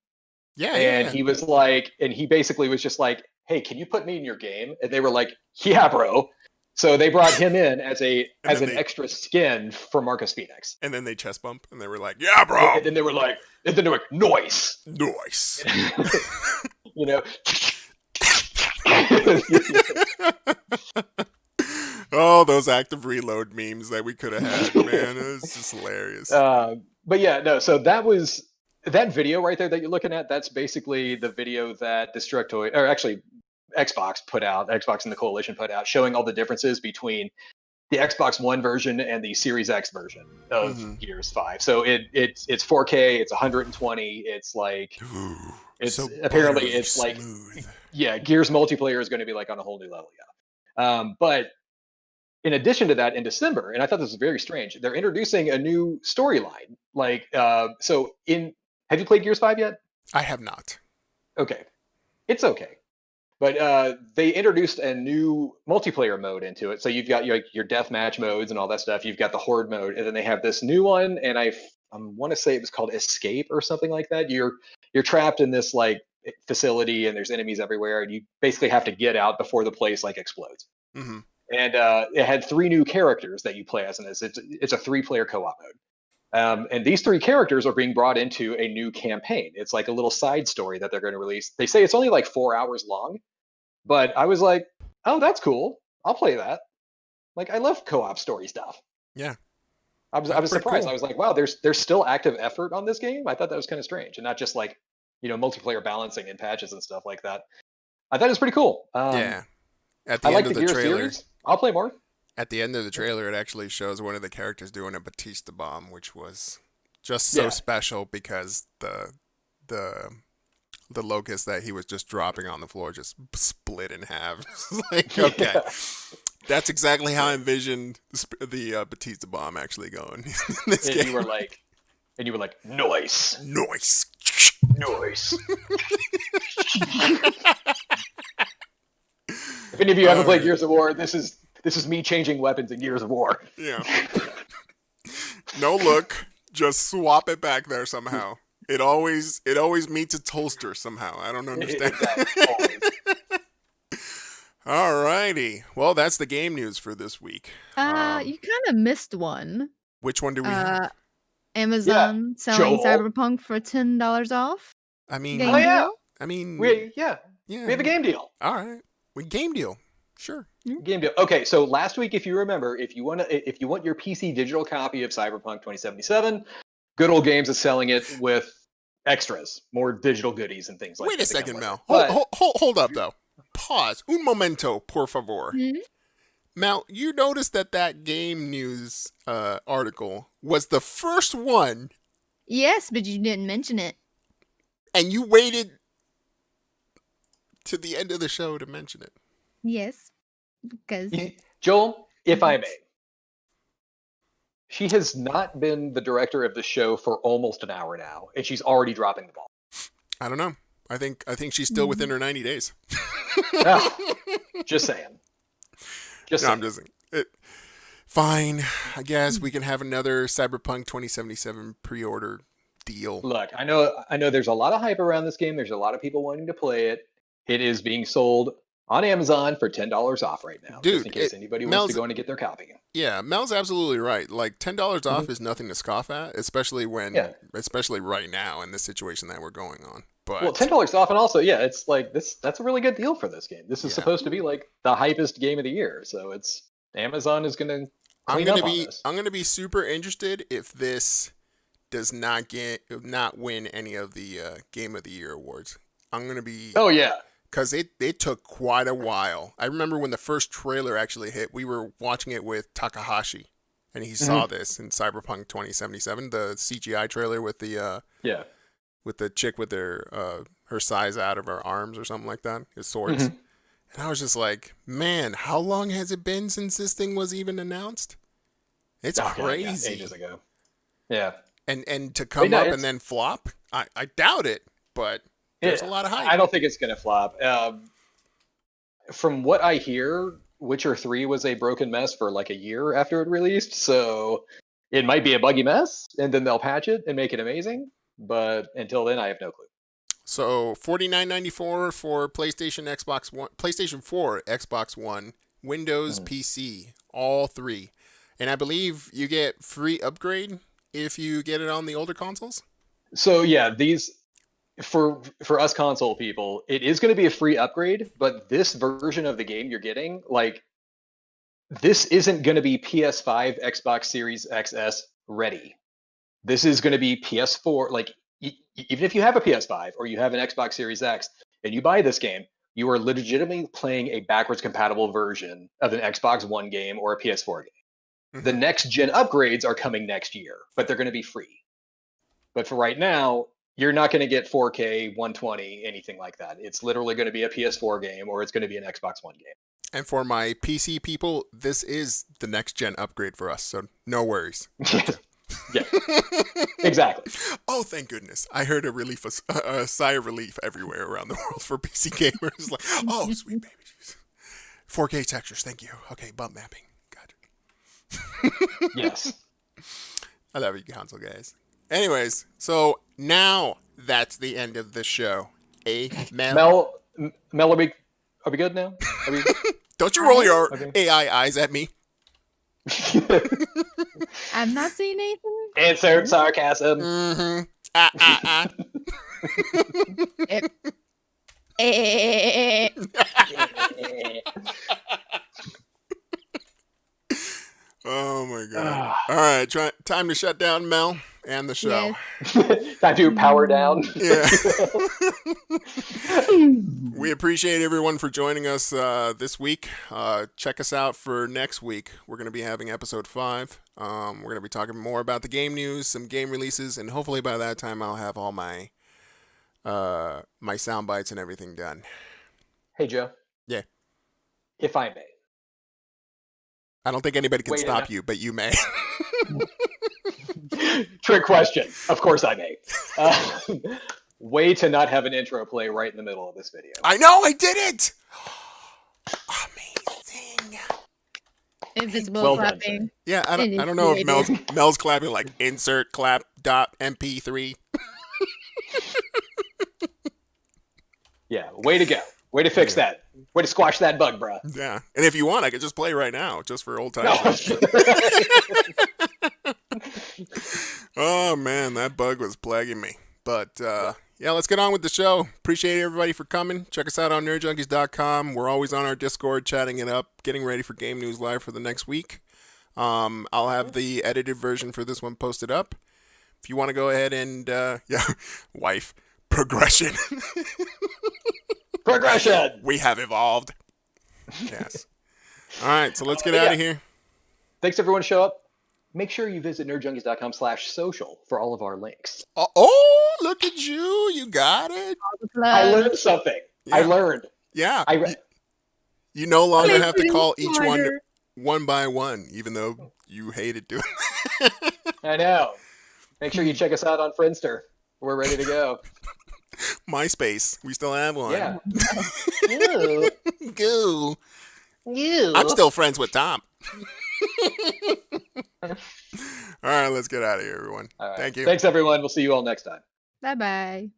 Yeah. And he was like, and he basically was just like, hey, can you put me in your game? And they were like, yeah, bro. So they brought him in as an extra skin for Marcus Phoenix. And then they chest bump and they were like, yeah, bro. And then they were like, noise. Noise. You know. Oh, those active reload memes that we could have had, man. It was just hilarious. But yeah, no, so that video right there that you're looking at, that's basically the video that Destructoid, or actually Xbox and the Coalition put out, showing all the differences between the Xbox One version and the Series X version of Gears 5. So it's 4K, it's 120, it's like, it's so apparently it's smooth. Like, yeah, Gears multiplayer is going to be like on a whole new level, yeah. But in addition to that, in December, and I thought this was very strange, they're introducing a new storyline. Like, have you played Gears 5 yet? I have not. Okay. It's okay. But they introduced a new multiplayer mode into it. So you've got your deathmatch modes and all that stuff. You've got the horde mode, and then they have this new one, and I want to say it was called Escape or something like that. You're trapped in this like facility, and there's enemies everywhere, and you basically have to get out before the place like explodes. Mm-hmm. And it had 3 new characters that you play as in this. It's a 3-player co-op mode. And these 3 characters are being brought into a new campaign. It's like a little side story that they're going to release. They say it's only like 4 hours long, but I was like, oh, that's cool. I'll play that. Like, I love co-op story stuff. Yeah. I was surprised. Cool. I was like, wow, there's still active effort on this game. I thought that was kind of strange, and not just like, multiplayer balancing and patches and stuff like that. I thought it was pretty cool. Yeah. At the end of the trailer, series. I'll play more. At the end of the trailer, it actually shows one of the characters doing a Batista bomb, which was just so special because the locust that he was just dropping on the floor just split in half. Like, okay, that's exactly how I envisioned the Batista bomb actually going. In this game. You were like, noise. If any of you haven't played Gears of War, this is me changing weapons in Gears of War. Yeah. No look, just swap it back there somehow. It always meets its holster somehow. I don't understand. Alrighty. Well, that's the game news for this week. You kind of missed one. Which one do we have? Amazon selling Cyberpunk for $10 off. I mean, we have a game deal. All right. Game deal. Sure. Game deal. Okay, so last week, if you remember, if you want your PC digital copy of Cyberpunk 2077, Good Old Games is selling it with extras, more digital goodies and things like that. Wait a second, Mel. Hold up, though. Pause. Un momento, por favor. Mm-hmm. Mel, you noticed that game news article was the first one. Yes, but you didn't mention it. And you waited to the end of the show to mention it. Yes, because Joel, if I may, she has not been the director of the show for almost an hour now, and she's already dropping the ball. I don't know. I think she's still within her 90 days. Oh, just saying. Just No, saying. I'm just fine. I guess we can have another Cyberpunk 2077 pre-order deal. Look, I know there's a lot of hype around this game. There's a lot of people wanting to play it. It is being sold on Amazon for $10 off right now, Dude, just in case anybody wants to go in and get their copy. Yeah, Mel's absolutely right. Like $10 off Mhm. is nothing to scoff at, especially Yeah. especially right now in the situation that we're going on. But Well, $10 off, and also, yeah, it's like this. That's a really good deal for this game. This is Yeah. supposed to be like the hypest game of the year, so it's Amazon is going to clean up on this. I'm gonna be super interested if this does not win any of the Game of the Year awards. I'm gonna be Oh yeah, because it took quite a while. I remember when the first trailer actually hit, we were watching it with Takahashi, and he saw this in Cyberpunk 2077, the CGI trailer with the yeah. with the chick with her size out of her arms or something like that, his swords. Mhm. And I was just like, man, how long has it been since this thing was even announced? It's Oh, God, yeah, crazy. ages ago. Yeah. And to come no, up it's- and then flop, I doubt it, but there's a lot of hype. I don't think it's going to flop. From what I hear, Witcher 3 was a broken mess for like a year after it released, so it might be a buggy mess, and then they'll patch it and make it amazing. But until then, I have no clue. So $49.94 for PlayStation, Xbox One, PlayStation 4, Xbox One, Windows, PC, all three. And I believe you get free upgrade if you get it on the older consoles. So yeah, these for us console people, it is going to be a free upgrade, but this version of the game you're getting, like, this isn't going to be PS5, Xbox Series XS ready. This is going to be PS4. Like, even if you have a PS5 or you have an Xbox Series X and you buy this game, you are legitimately playing a backwards compatible version of an Xbox One game or a PS4 game. The next gen upgrades are coming next year, but they're going to be free. But for right now, you're not going to get 4K, 120, anything like that. It's literally going to be a PS4 game or it's going to be an Xbox One game. And for my PC people, this is the next gen upgrade for us, so no worries. Yeah, exactly. Oh, thank goodness. I heard a sigh of relief everywhere around the world for PC gamers. Like, oh, sweet baby juice. 4K textures, thank you. Okay, bump mapping. Gotcha. Yes. I love you, console guys. Anyways, so now that's the end of the show. Mel, Mel, are we good now? Are we... Don't you roll your Okay. AI eyes at me. I'm not seeing anything. Insert sarcasm. Mm-hmm. Eh. Oh my god. All right, time to shut down Mel and the show. Yes. Time to power down. Yeah. We appreciate everyone for joining us this week. Check us out for next week. We're going to be having episode 5. We're going to be talking more about the game news, some game releases, and hopefully by that time I'll have all my my sound bites and everything done. Hey, Joe. Yeah. If I may. I don't think anybody can Wait, stop you, but you may. Trick question. Of course I may. Way to not have an intro play right in the middle of this video. I know, I did it! Amazing. Invisible Well done, clapping. Yeah, I don't know if Mel's clapping like insert clap dot MP3. Yeah, way to go. Way to fix that. Way to squash that bug, bruh. Yeah, and if you want, I could just play right now, just for old times. No. Oh man, that bug was plaguing me. But yeah, let's get on with the show. Appreciate everybody for coming. Check us out on nerdjunkies.com. We're always on our Discord chatting it up, getting ready for Game News Live for the next week. I'll have the edited version for this one posted up. If you want to go ahead and wife progression. Progression. We have evolved. Yes. All right, so let's get out of here. Thanks everyone show up. Make sure you visit nerdjunkies.com/social for all of our links. Oh, look at you. You got it. I learned something. Yeah. I learned. Yeah. I read. You no longer Please have to be call each smarter. one by one, even though you hated doing it. I know. Make sure you check us out on Friendster. We're ready to go. MySpace. We still have one. Yeah. No. Go. You. I'm still friends with Tom. All right, let's get out of here, everyone. All right. Thank you. Thanks, everyone. We'll see you all next time. Bye bye.